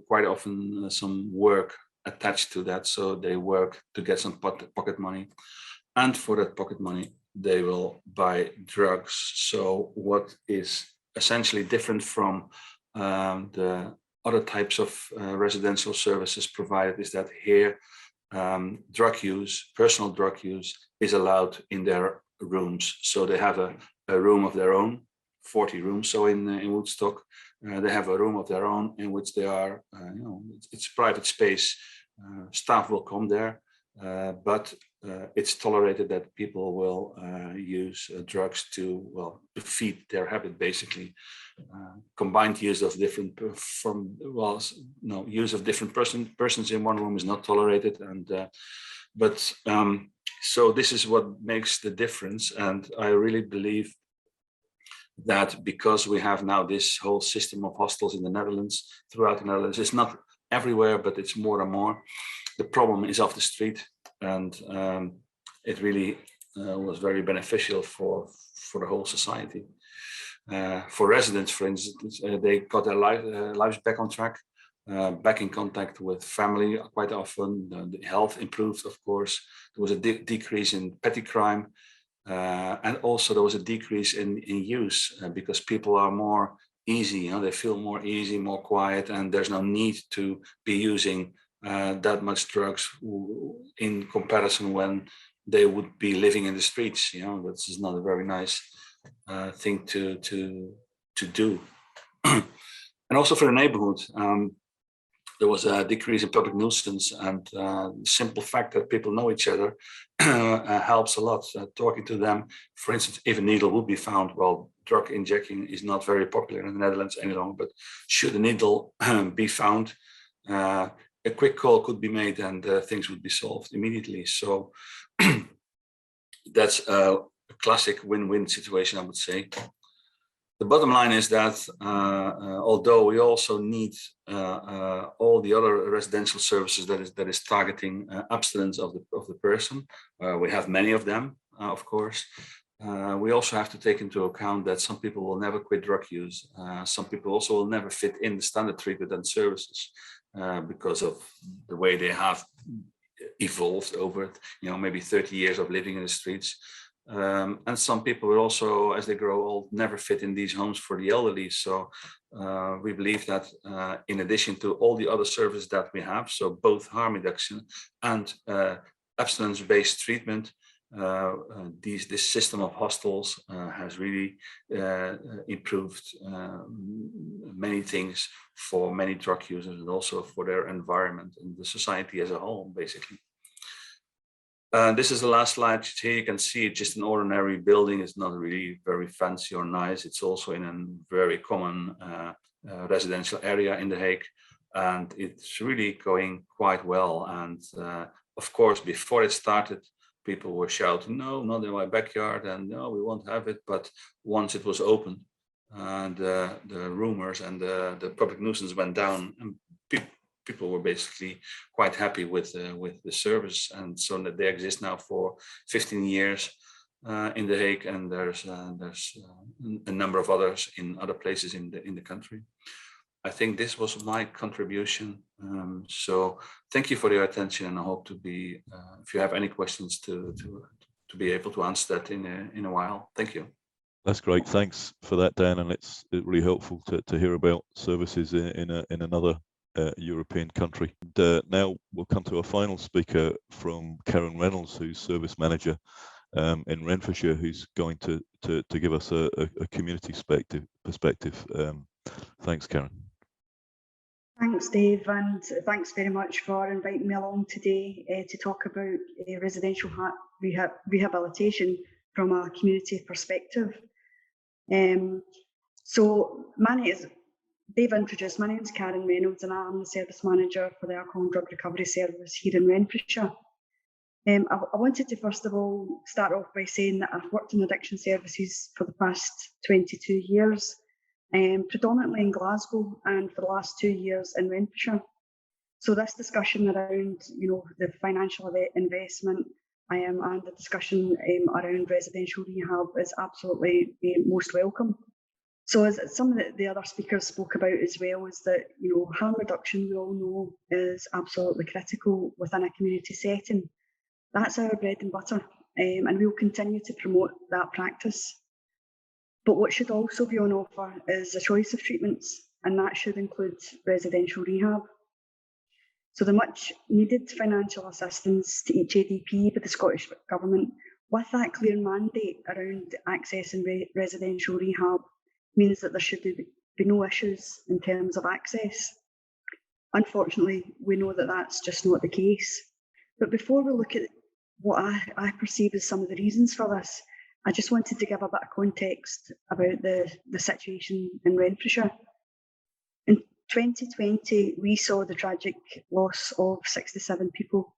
quite often some work attached to that. So they work to get some pocket money, and for that pocket money, they will buy drugs. So what is essentially different from the other types of residential services provided is that here, personal drug use is allowed in their rooms. So they have a room of their own, 40 rooms. So in Woodstock, they have a room of their own in which they are, it's private space. Staff will come there, but it's tolerated that people will use drugs to feed their habit, basically. Combined use of different use of different persons in one room is not tolerated, and so this is what makes the difference. And I really believe that because we have now this whole system of hostels in the Netherlands, throughout the Netherlands, it's not everywhere, but it's more and more. The problem is off the street, and it really was very beneficial for the whole society. For residents, for instance, they got their lives back on track, back in contact with family quite often. The health improved, of course. There was a decrease in petty crime, and also there was a decrease in use because people are more easy. They feel more easy, more quiet, and there's no need to be using that much drugs in comparison when they would be living in the streets. This is not a very nice thing to do. And also for the neighborhood, there was a decrease in public nuisance, and the simple fact that people know each other helps a lot. Talking to them, for instance, if a needle would be found, well, drug injecting is not very popular in the Netherlands any longer, but should a needle be found, a quick call could be made and things would be solved immediately. So that's a classic win-win situation, I would say. The bottom line is that although we also need all the other residential services that is targeting abstinence of the person, we have many of them, of course. We also have to take into account that some people will never quit drug use. Some people also will never fit in the standard treatment and services because of the way they have evolved over, maybe 30 years of living in the streets. And some people will also, as they grow old, never fit in these homes for the elderly. So we believe that in addition to all the other services that we have, so both harm reduction and abstinence-based treatment, this system of hostels has really improved many things for many drug users and also for their environment and the society as a whole, basically. This is the last slide. Here you can see just an ordinary building. It's not really very fancy or nice. It's also in a very common residential area in The Hague, and it's really going quite well. And of course, before it started, people were shouting, "No, not in my backyard," and "No, we won't have it." But once it was open, and the rumors and the public nuisance went down, and people were basically quite happy with the service, and so that they exist now for 15 years in The Hague, and there's a number of others in other places in the country. I think this was my contribution. So thank you for your attention, and I hope to be, if you have any questions, to be able to answer that in a while. Thank you. That's great. Thanks for that, Dan, and it's really helpful to hear about services in another European country. And, now we'll come to our final speaker from Karen Reynolds, who's service manager in Renfrewshire, who's going to give us a community perspective. Thanks, Karen. Thanks, Dave, and thanks very much for inviting me along today to talk about residential rehabilitation from a community perspective. So Dave introduced, my name is Karen Reynolds, and I'm the service manager for the Alcohol and Drug Recovery Service here in Renfrewshire. I wanted to first of all start off by saying that I've worked in addiction services for the past 22 years. Predominantly in Glasgow, and for the last 2 years in Renfrewshire. So this discussion around, the financial investment and the discussion around residential rehab is absolutely most welcome. So as some of the other speakers spoke about as well, is that harm reduction, we all know, is absolutely critical within a community setting. That's our bread and butter, and we'll continue to promote that practice. But what should also be on offer is a choice of treatments, and that should include residential rehab. So the much needed financial assistance to each ADP by the Scottish Government, with that clear mandate around accessing residential rehab, means that there should be no issues in terms of access. Unfortunately, we know that that's just not the case. But before we look at what I perceive as some of the reasons for this, I just wanted to give a bit of context about the situation in Renfrewshire. In 2020, we saw the tragic loss of 67 people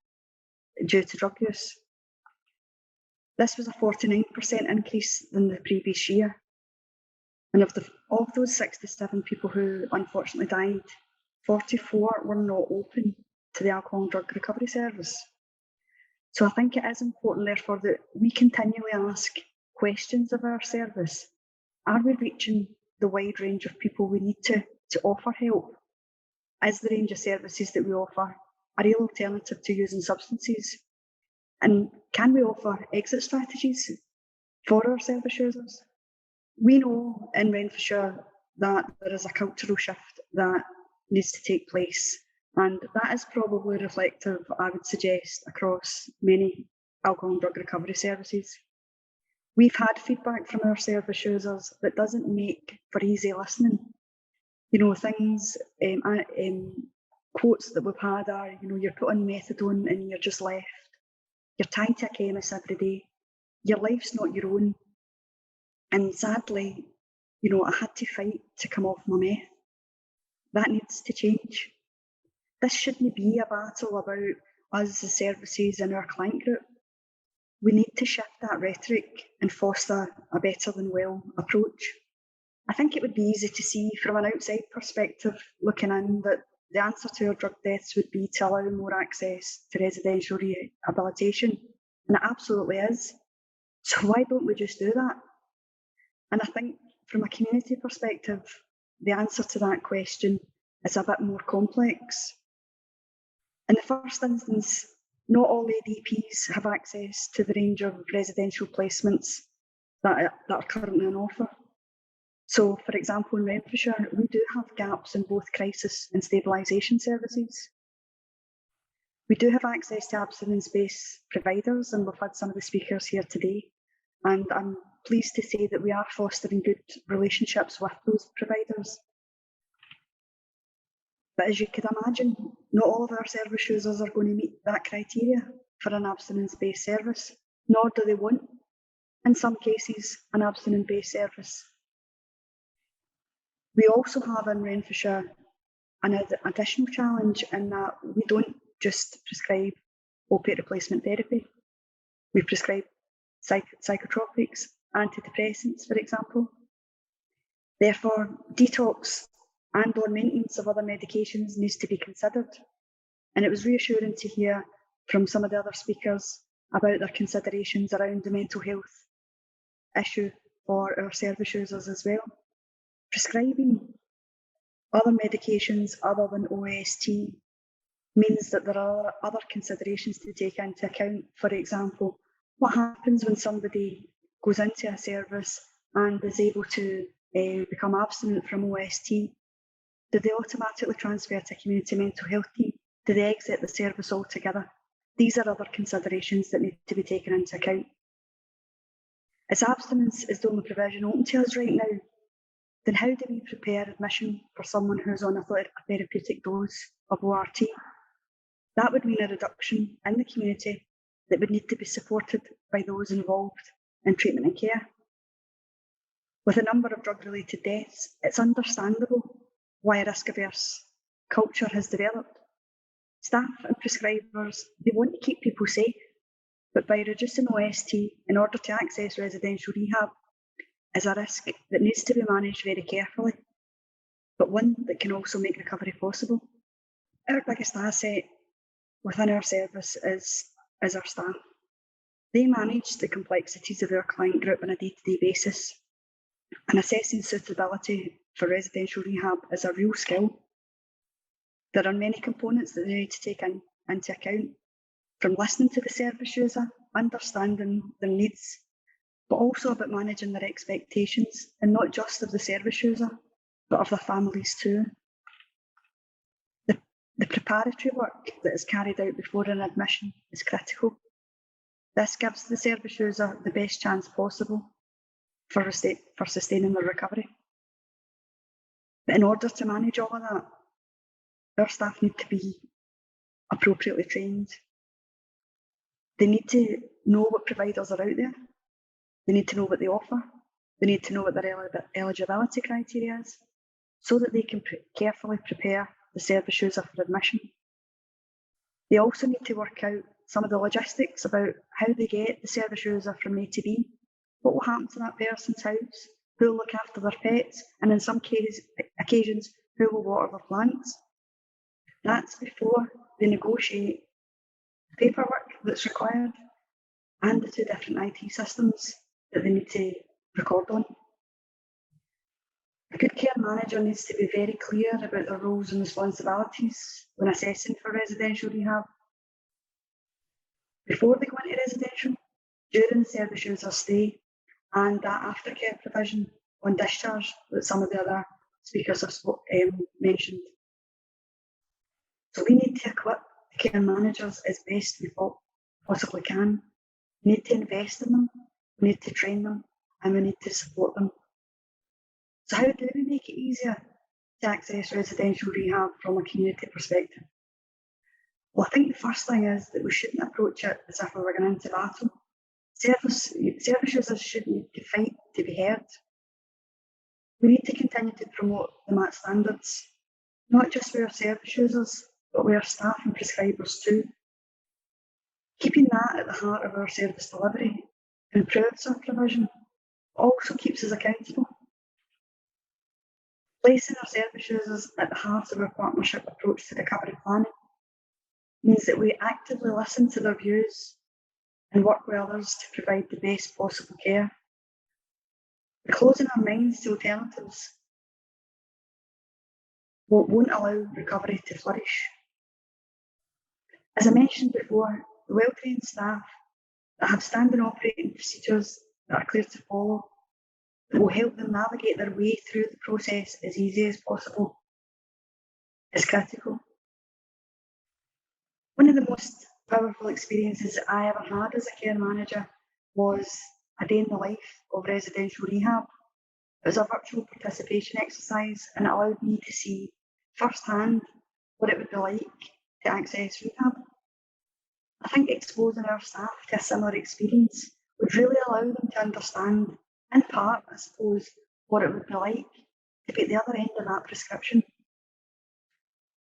due to drug use. This was a 49% increase than the previous year. And of those 67 people who unfortunately died, 44 were not open to the Alcohol and Drug Recovery Service. So I think it is important, therefore, that we continually ask questions of our service. Are we reaching the wide range of people we need to offer help? Is the range of services that we offer a real alternative to using substances? And can we offer exit strategies for our service users? We know in Renfrewshire that there is a cultural shift that needs to take place, and that is probably reflective, I would suggest, across many alcohol and drug recovery services. We've had feedback from our service users that doesn't make for easy listening. Things quotes that we've had are, you're put on methadone and you're just left. You're tied to a chemist every day. Your life's not your own. And sadly, I had to fight to come off my meth. That needs to change. This shouldn't be a battle about us, the services and our client group. We need to shift that rhetoric and foster a better than well approach. I think it would be easy to see from an outside perspective looking in that the answer to our drug deaths would be to allow more access to residential rehabilitation, and it absolutely is. So why don't we just do that? And I think from a community perspective, the answer to that question is a bit more complex. In the first instance, not all ADPs have access to the range of residential placements that are currently on offer. So, for example, in Renfrewshire, we do have gaps in both crisis and stabilisation services. We do have access to abstinence-based providers, and we've had some of the speakers here today. And I'm pleased to say that we are fostering good relationships with those providers. But as you could imagine, not all of our service users are going to meet that criteria for an abstinence-based service, nor do they want, in some cases, an abstinence-based service. We also have in Renfrewshire an additional challenge in that we don't just prescribe opiate replacement therapy. We prescribe psychotropics, antidepressants, for example. Therefore, detox and or maintenance of other medications needs to be considered. And it was reassuring to hear from some of the other speakers about their considerations around the mental health issue for our service users as well. Prescribing other medications other than OST means that there are other considerations to take into account. For example, what happens when somebody goes into a service and is able to become abstinent from OST? Do they automatically transfer to a community mental health team? Do they exit the service altogether? These are other considerations that need to be taken into account. As abstinence is the only provision open to us right now, then how do we prepare admission for someone who's on a therapeutic dose of ORT? That would mean a reduction in the community that would need to be supported by those involved in treatment and care. With a number of drug-related deaths, it's understandable why a risk-averse culture has developed. Staff and prescribers, they want to keep people safe, but by reducing OST in order to access residential rehab is a risk that needs to be managed very carefully, but one that can also make recovery possible. Our biggest asset within our service is our staff. They manage the complexities of our client group on a day-to-day basis, and assessing suitability for residential rehab is a real skill. There are many components that they need to take into account, from listening to the service user, understanding their needs, but also about managing their expectations, and not just of the service user, but of their families too. The preparatory work that is carried out before an admission is critical. This gives the service user the best chance possible for sustaining their recovery. But in order to manage all of that, our staff need to be appropriately trained. They need to know what providers are out there. They need to know what they offer. They need to know what their eligibility criteria is, so that they can carefully prepare the service user for admission. They also need to work out some of the logistics about how they get the service user from A to B, what will happen to that person's house, who will look after their pets, and in some occasions, who will water their plants. That's before they negotiate the paperwork that's required and the 2 different IT systems that they need to record on. A good care manager needs to be very clear about their roles and responsibilities when assessing for residential rehab. Before they go into residential, during the service user stay, and that aftercare provision on discharge that some of the other speakers have mentioned. So we need to equip the care managers as best we possibly can. We need to invest in them, we need to train them, and we need to support them. So how do we make it easier to access residential rehab from a community perspective? Well, I think the first thing is that we shouldn't approach it as if we were going into battle. Service users shouldn't need to fight to be heard. We need to continue to promote the MAT standards, not just with our service users, but with our staff and prescribers too. Keeping that at the heart of our service delivery improves our provision, but also keeps us accountable. Placing our service users at the heart of our partnership approach to recovery planning means that we actively listen to their views and work with others to provide the best possible care. We're closing our minds to alternatives won't allow recovery to flourish. As I mentioned before, the well-trained staff that have standard operating procedures that are clear to follow, that will help them navigate their way through the process as easy as possible, is critical. One of the most powerful experiences that I ever had as a care manager was a day in the life of residential rehab. It was a virtual participation exercise and it allowed me to see firsthand what it would be like to access rehab. I think exposing our staff to a similar experience would really allow them to understand, in part, I suppose, what it would be like to be at the other end of that prescription.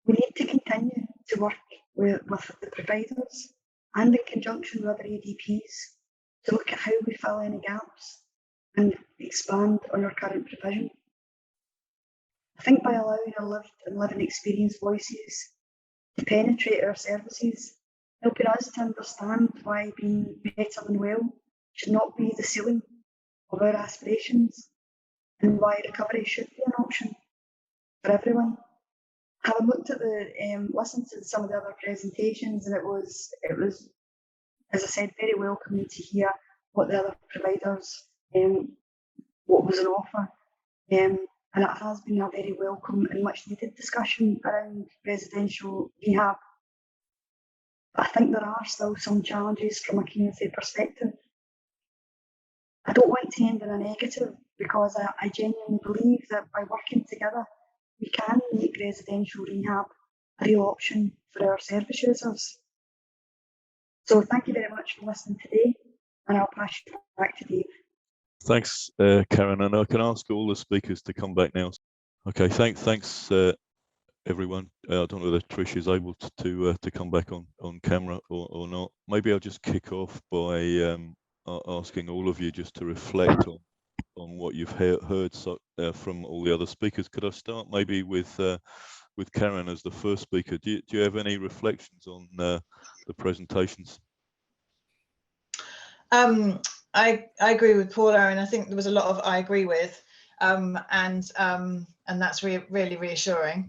We need to continue to work with the providers and in conjunction with other ADPs to look at how we fill any gaps and expand on our current provision. I think by allowing our lived and living experience voices to penetrate our services, helping us to understand why being better than well should not be the ceiling of our aspirations and why recovery should be an option for everyone. Having looked at listened to some of the other presentations, and it was, as I said, very welcoming to hear what the other providers, what was on offer. And it has been a very welcome and much needed discussion around residential rehab. But I think there are still some challenges from a community perspective. I don't want to end in a negative because I genuinely believe that by working together, we can make residential rehab a real option for our service users. So thank you very much for listening today, and I'll pass you back to Dave. Thanks, Karen, and I can ask all the speakers to come back now. Okay, thanks, everyone. I don't know whether Trish is able to come back on camera or not. Maybe I'll just kick off by asking all of you just to reflect on what you've heard from all the other speakers. Could I start maybe with Karen as the first speaker? Do you have any reflections on the presentations? I agree with Paula, and I think there was a lot of I agree with, and that's really reassuring.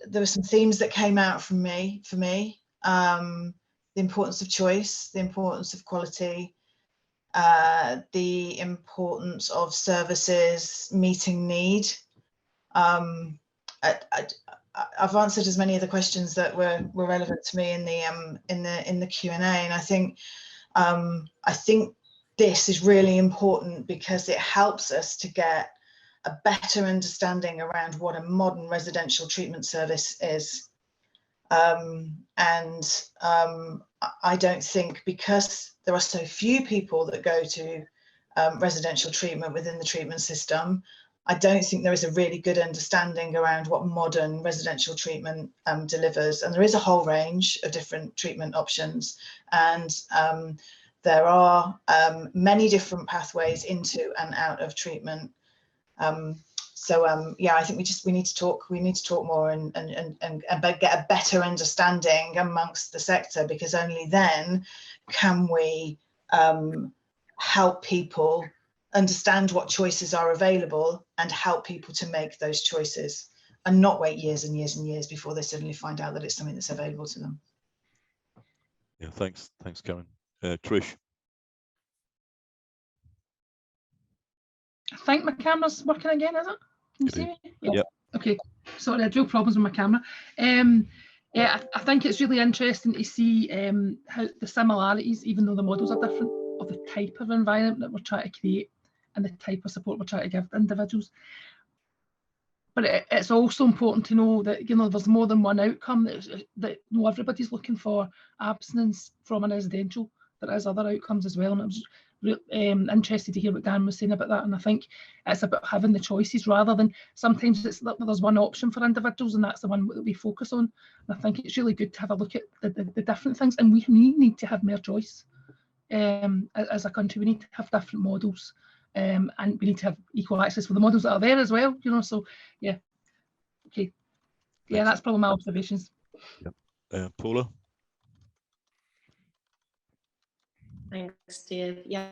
There were some themes that came out for me, the importance of choice, the importance of quality, the importance of services meeting need. I've answered as many of the questions that were relevant to me in the Q&A, and I think this is really important because it helps us to get a better understanding around what a modern residential treatment service is. I don't think, because there are so few people that go to residential treatment within the treatment system, I don't think there is a really good understanding around what modern residential treatment delivers. And there is a whole range of different treatment options, and there are many different pathways into and out of treatment. Yeah, I think we need to talk more and get a better understanding amongst the sector, because only then can we help people understand what choices are available and help people to make those choices, and not wait years and years and years before they suddenly find out that it's something that's available to them. Yeah, thanks Karen. Trish. I think my camera's working again, is it? Can you see me? Yeah. Yep. Okay. Sorry, I had real problems with my camera. Yeah, I think it's really interesting to see how the similarities, even though the models are different, of the type of environment that we're trying to create and the type of support we're trying to give to individuals. but it's also important to know that, you know, there's more than one outcome, that you know, everybody's looking for abstinence from a residential. There is other outcomes as well, and I was interested to hear what Dan was saying about that. And I think it's about having the choices rather than sometimes it's there's one option for individuals and that's the one that we focus on. And I think it's really good to have a look at the different things, and we need to have more choice. As a country, we need to have different models, and we need to have equal access for the models that are there as well, you know. So yeah, okay, yeah, that's probably my observations. Yep. Paula. Thanks, Dave. Yeah,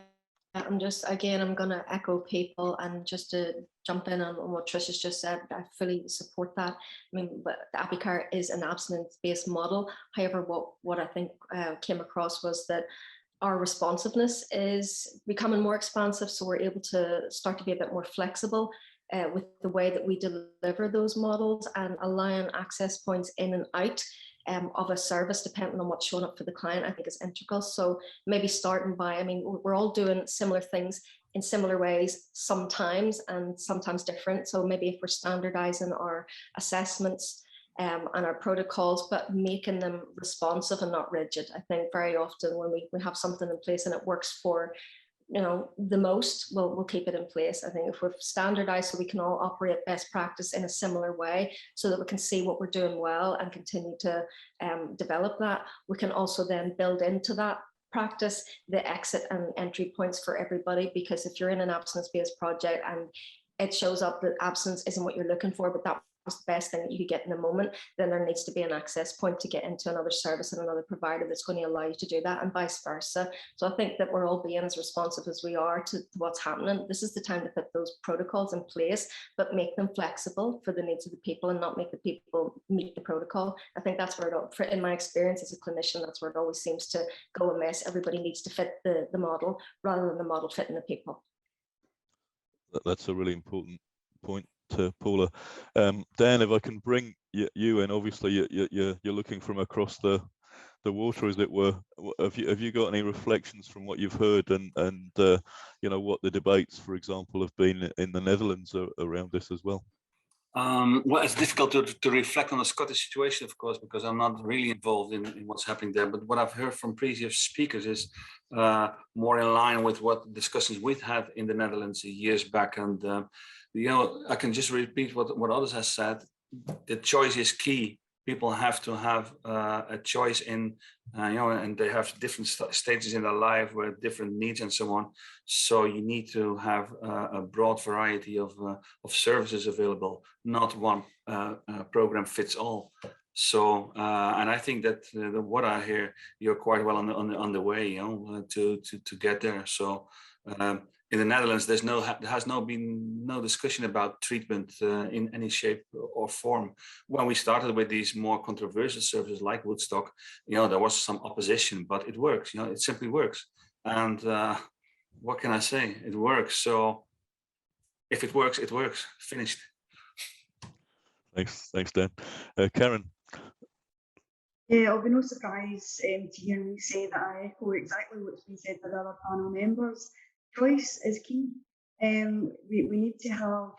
I'm going to echo people, and just to jump in on what Tricia's just said, I fully support that. I mean, but the Abbeycare is an abstinence-based model. However, what I think came across was that our responsiveness is becoming more expansive, so we're able to start to be a bit more flexible with the way that we deliver those models, and allowing access points in and out of a service depending on what's showing up for the client, I think is integral. So maybe starting by, I mean, we're all doing similar things in similar ways sometimes, and sometimes different. So maybe if we're standardizing our assessments and our protocols, but making them responsive and not rigid. I think very often when we have something in place and it works for, you know, the most, we'll keep it in place. I think if we're standardized so we can all operate best practice in a similar way, so that we can see what we're doing well and continue to develop that, we can also then build into that practice the exit and entry points for everybody. Because if you're in an abstinence-based project and it shows up that absence isn't what you're looking for, but that was the best thing that you could get in the moment, then there needs to be an access point to get into another service and another provider that's going to allow you to do that, and vice versa. So I think that we're all being as responsive as we are to what's happening. This is the time to put those protocols in place, but make them flexible for the needs of the people and not make the people meet the protocol. I think that's where it, in my experience as a clinician, that's where it always seems to go amiss. Everybody needs to fit the model rather than the model fitting the people. That's a really important point, Paula. Dan, if I can bring you in, obviously you're looking from across the water, as it were. Have you got any reflections from what you've heard, and you know, what the debates, for example, have been in the Netherlands around this as well? Well, it's difficult to reflect on the Scottish situation, of course, because I'm not really involved in what's happening there. But what I've heard from previous speakers is more in line with what discussions we've had in the Netherlands years back. And you know, I can just repeat what others have said. The choice is key. People have to have a choice in, you know, and they have different stages in their life with different needs and so on. So you need to have a broad variety of services available, not one program fits all. So, and I think that what I hear, you're quite well on the way, you know, to get there. So. In the Netherlands, there has been no discussion about treatment in any shape or form. When we started with these more controversial services like Woodstock, you know, there was some opposition, but it works. You know, it simply works. And what can I say? It works. So if it works, it works. Finished. Thanks, Dan. Karen. Yeah, I'll be no surprise to hear me say that I echo exactly what's been said by the other panel members. Choice is key. We need to have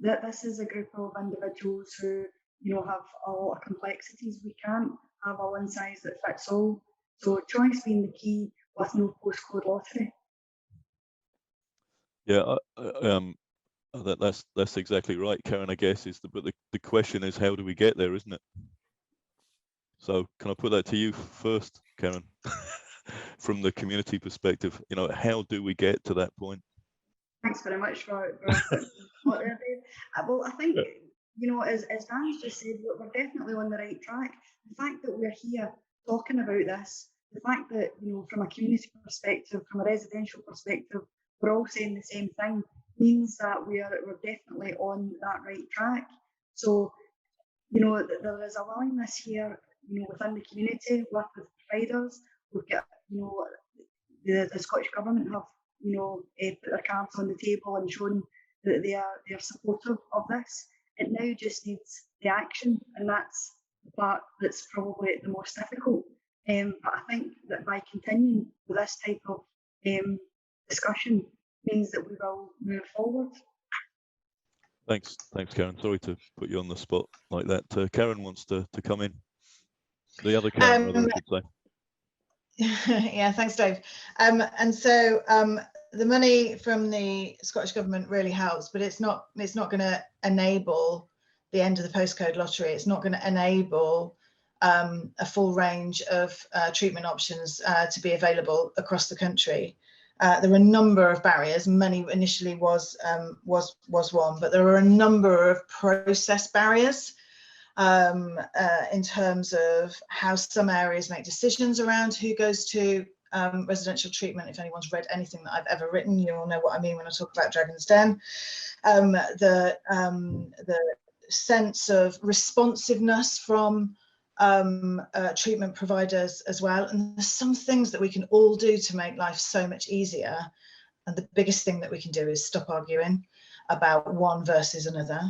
that. This is a group of individuals who, you know, have a lot of complexities. We can't have a one size that fits all. So choice being the key, with no postcode lottery. Yeah, that's exactly right, Karen. I guess but the question is, how do we get there, isn't it? So can I put that to you first, Karen? From the community perspective, you know, how do we get to that point? Thanks very much for well, I think, you know, as Dan's just said, we're definitely on the right track. The fact that we're here talking about this, the fact that, you know, from a community perspective, from a residential perspective, we're all saying the same thing, means that we're definitely on that right track. So, you know, there is a willingness here, you know, within the community, with the providers. We've got, you know, the Scottish Government have, you know, put their cards on the table and shown that they are supportive of this. It now just needs the action, and that's the part that's probably the most difficult. But I think that by continuing with this type of discussion means that we will move forward. Thanks, Karen. Sorry to put you on the spot like that. Karen wants to come in. The other Karen, rather, I should say. Yeah, thanks, Dave. And so the money from the Scottish Government really helps, but it's not going to enable the end of the postcode lottery. It's not going to enable a full range of treatment options to be available across the country. There are a number of barriers. Money initially was one, but there are a number of process barriers in terms of how some areas make decisions around who goes to residential treatment. If anyone's read anything that I've ever written, you all know what I mean when I talk about Dragon's Den. The sense of responsiveness from treatment providers as well. And there's some things that we can all do to make life so much easier. And the biggest thing that we can do is stop arguing about one versus another.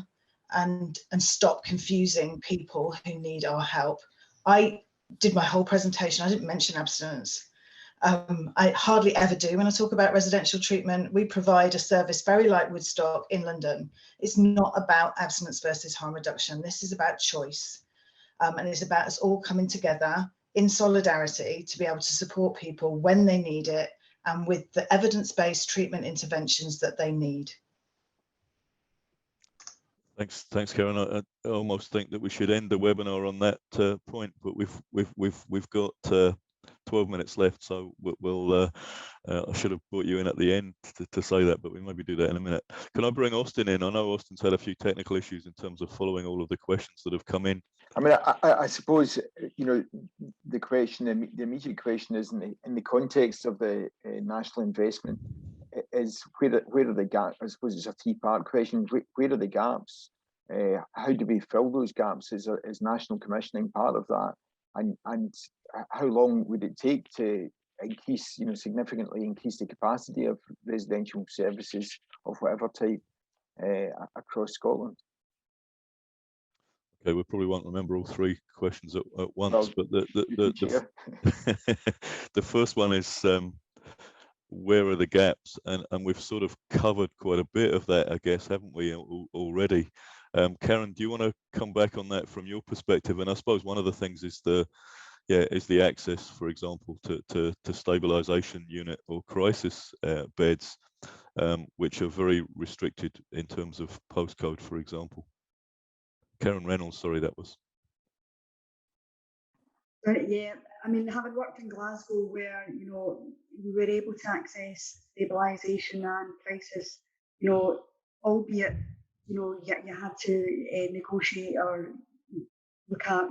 And stop confusing people who need our help. I did my whole presentation, I didn't mention abstinence. I hardly ever do when I talk about residential treatment. We provide a service very like Woodstock in London. It's not about abstinence versus harm reduction. This is about choice. And it's about us all coming together in solidarity to be able to support people when they need it and with the evidence-based treatment interventions that they need. Thanks, Karen. I almost think that we should end the webinar on that point, but we've got 12 minutes left, so we'll I should have brought you in at the end to say that, but we maybe do that in a minute. Can I bring Austin in? I know Austin's had a few technical issues in terms of following all of the questions that have come in. I mean, I suppose, you know, the question, the immediate question is in the context of the national investment, is where are the gaps? I suppose it's a three-part question. Where are the gaps? How do we fill those gaps? Is national commissioning part of that? And how long would it take to increase, you know, significantly increase the capacity of residential services of whatever type across Scotland? Okay, we probably won't remember all three questions at once, but the first one is where are the gaps? And we've sort of covered quite a bit of that, I guess, haven't we, already? Karen, do you want to come back on that from your perspective? And I suppose one of the things is the access, for example, to stabilisation unit or crisis beds, which are very restricted in terms of postcode, for example. Karen Reynolds, sorry, that was. Yeah, I mean, having worked in Glasgow, where, you know, we were able to access stabilisation and crisis, you know, albeit, you know, you had to negotiate or look at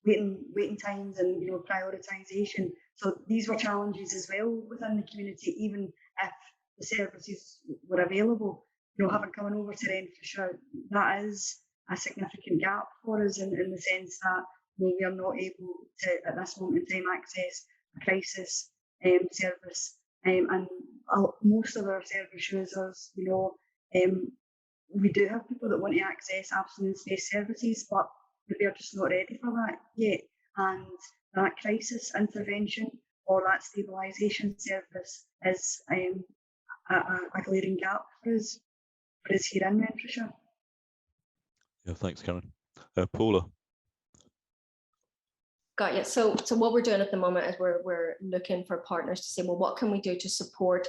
waiting times and, you know, prioritisation. So these were challenges as well within the community, even if the services were available. You know, having come over to Renfrewshire, that is a significant gap for us in the sense that, you know, we are not able to, at this moment in time, access a crisis service. And most of our service users, you know, we do have people that want to access abstinence-based services, but they're just not ready for that yet. And that crisis intervention or that stabilisation service is a glaring gap for us here in Renfrewshire. Yeah, thanks, Karen. Paula. Got you. So what we're doing at the moment is we're looking for partners to say, well, what can we do to support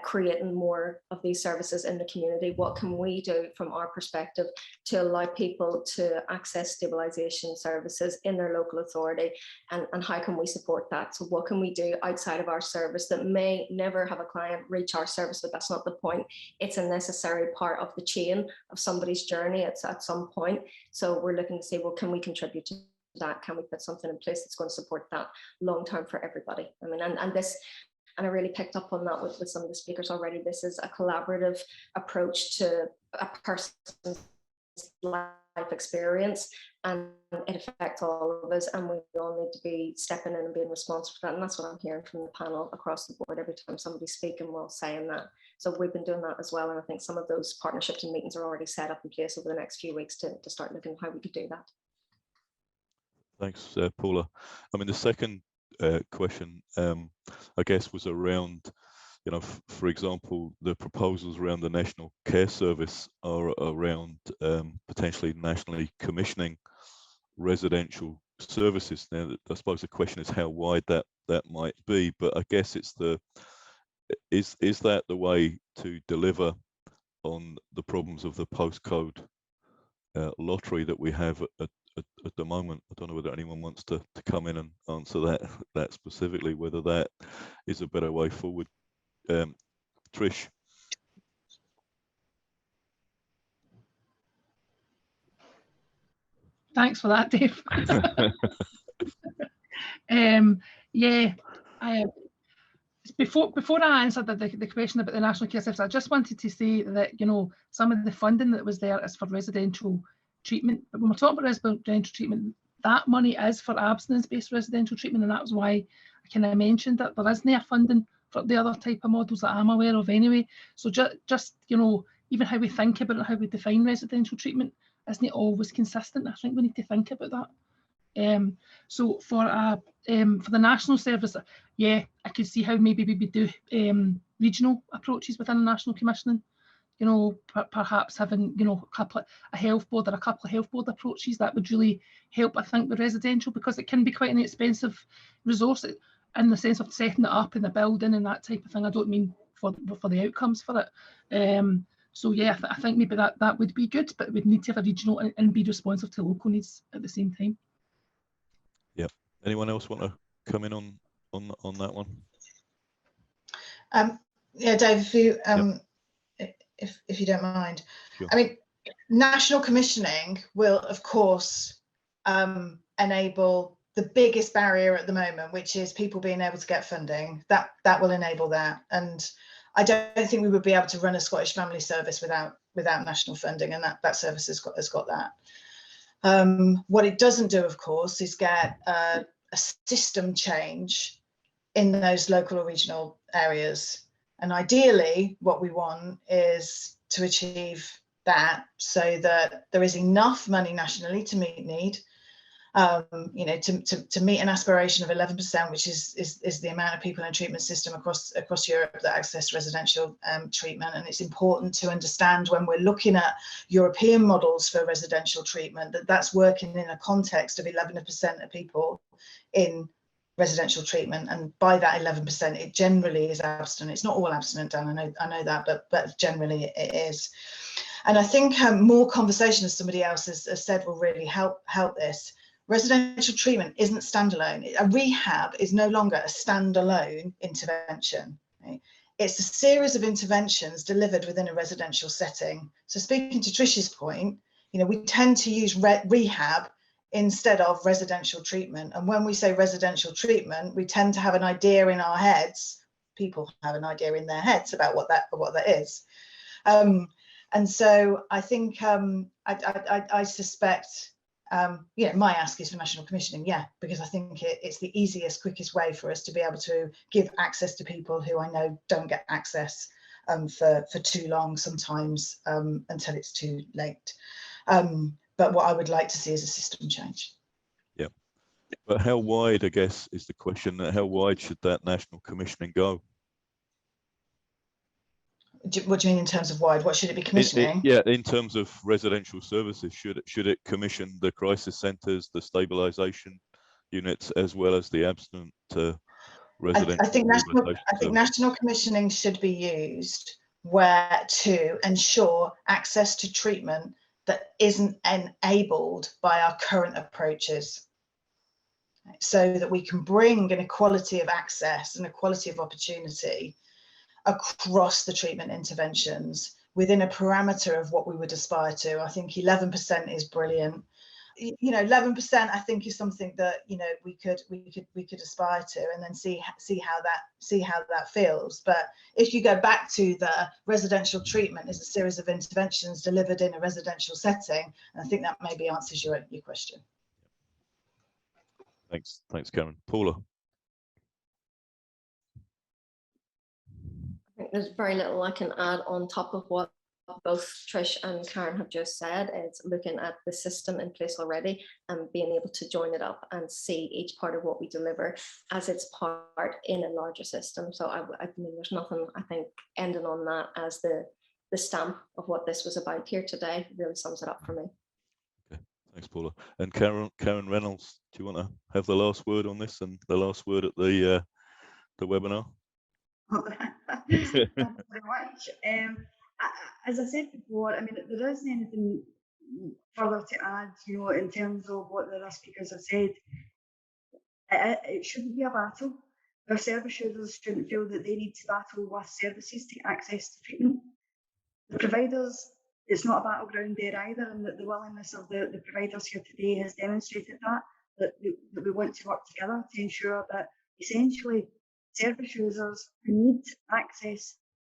creating more of these services in the community? What can we do from our perspective to allow people to access stabilisation services in their local authority, and how can we support that? So what can we do outside of our service that may never have a client reach our service, but that's not the point. It's a necessary part of the chain of somebody's journey at some point. So we're looking to say, well, can we contribute to that? Can we put something in place that's going to support that long term for everybody? I mean, and I really picked up on that with some of the speakers already. This is a collaborative approach to a person's life experience, and it affects all of us, and we all need to be stepping in and being responsible for that. And that's what I'm hearing from the panel across the board. Every time somebody's speaking, we're all saying that. So we've been doing that as well, and I think some of those partnerships and meetings are already set up in place over the next few weeks to start looking at how we could do that. Thanks, Paula. I mean, the second question, I guess, was around you know, for example, the proposals around the National Care Service are around potentially nationally commissioning residential services. Now, I suppose the question is how wide that might be, but I guess it's is that the way to deliver on the problems of the postcode lottery that we have at the moment? I don't know whether anyone wants to come in and answer that specifically, whether that is a better way forward. Trish. Thanks for that, Dave. Yeah, before I answered the question about the National Care Service, I just wanted to say that, you know, some of the funding that was there is for residential treatment. But when we're talking about residential treatment, that money is for abstinence-based residential treatment, and that was why I kind of mentioned that there isn't a funding for the other type of models that I'm aware of anyway. So just you know, even how we think about it, how we define residential treatment isn't always consistent. I think we need to think about that. So for the national service, yeah, I could see how maybe we would do regional approaches within the national commissioning. You know, perhaps having, you know, a health board or a couple of health board approaches that would really help, I think, with residential, because it can be quite an expensive resource in the sense of setting it up in the building and that type of thing. I don't mean for the outcomes for it. So yeah, I think maybe that would be good, but we'd need to have a regional and be responsive to local needs at the same time. Yep. Anyone else want to come in on that one? Yeah, Dave, if you Yep. if you don't mind. Sure. I mean, national commissioning will, of course, enable the biggest barrier at the moment, which is people being able to get funding. That will enable that, and I don't think we would be able to run a Scottish family service without national funding, and that service has got that. What it doesn't do, of course, is get a system change in those local or regional areas. And ideally, what we want is to achieve that so that there is enough money nationally to meet need, you know, to meet an aspiration of 11%, which is the amount of people in a treatment system across Europe that access residential treatment. And it's important to understand when we're looking at European models for residential treatment that's working in a context of 11% of people in residential treatment, and by that 11%, it generally is abstinent. It's not all abstinent, Daan, I know that, but generally it is. And I think more conversation, as somebody else has said, will really help this. Residential treatment isn't standalone. A rehab is no longer a standalone intervention. Right? It's a series of interventions delivered within a residential setting. So speaking to Trish's point, you know, we tend to use rehab instead of residential treatment. And when we say residential treatment, we tend to have an idea in our heads. People have an idea in their heads about what that is. And so I think I suspect, yeah, my ask is for national commissioning, yeah, because I think it's the easiest, quickest way for us to be able to give access to people who I know don't get access for too long, sometimes until it's too late. But what I would like to see is a system change. Yeah, but how wide, I guess, is the question. How wide should that national commissioning go? What do you mean in terms of wide? What should it be commissioning? Yeah, in terms of residential services, should it commission the crisis centres, the stabilisation units, as well as the abstinent residential? I think national commissioning should be used where to ensure access to treatment that isn't enabled by our current approaches, so that we can bring an equality of access and equality of opportunity across the treatment interventions within a parameter of what we would aspire to. I think 11% is brilliant. You know, 11% I think is something that, you know, we could aspire to, and then see how that feels. But if you go back to the residential treatment is a series of interventions delivered in a residential setting, and I think that maybe answers your question. Thanks, Karen. Paula. I think there's very little I can add on top of what both Trish and Karen have just said. It's looking at the system in place already and being able to join it up and see each part of what we deliver as its part in a larger system. So I mean, there's nothing, I think, ending on that as the stamp of what this was about here today really sums it up for me. Okay, thanks, Paula. And Karen Reynolds, do you want to have the last word on this and the last word at the webinar? Thanks very much. As I said before, I mean, there isn't anything further to add, you know, in terms of what the other speakers have said. It shouldn't be a battle. Our service users shouldn't feel that they need to battle with services to access to treatment. The providers, it's not a battleground there either, and that the willingness of the providers here today has demonstrated that we want to work together to ensure that essentially service users who need access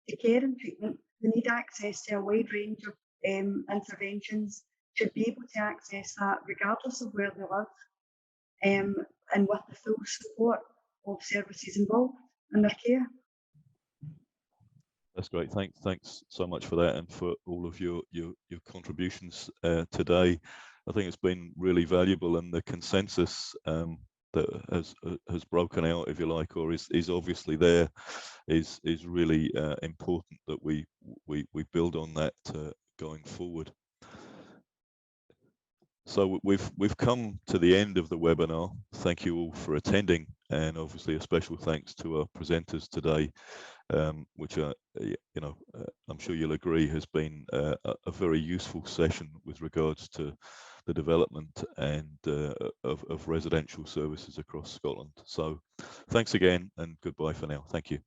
to care and treatment, who need access to a wide range of interventions, should be able to access that regardless of where they live, and with the full support of services involved in their care. That's great. Thanks so much for that and for all of your contributions today. I think it's been really valuable, and the consensus that has broken out, if you like, or is obviously there, is really important that we build on that going forward. So we've come to the end of the webinar. Thank you all for attending, and obviously a special thanks to our presenters today, which are, I'm sure you'll agree, has been a very useful session with regards to the development and of residential services across Scotland. So thanks again, and goodbye for now. Thank you.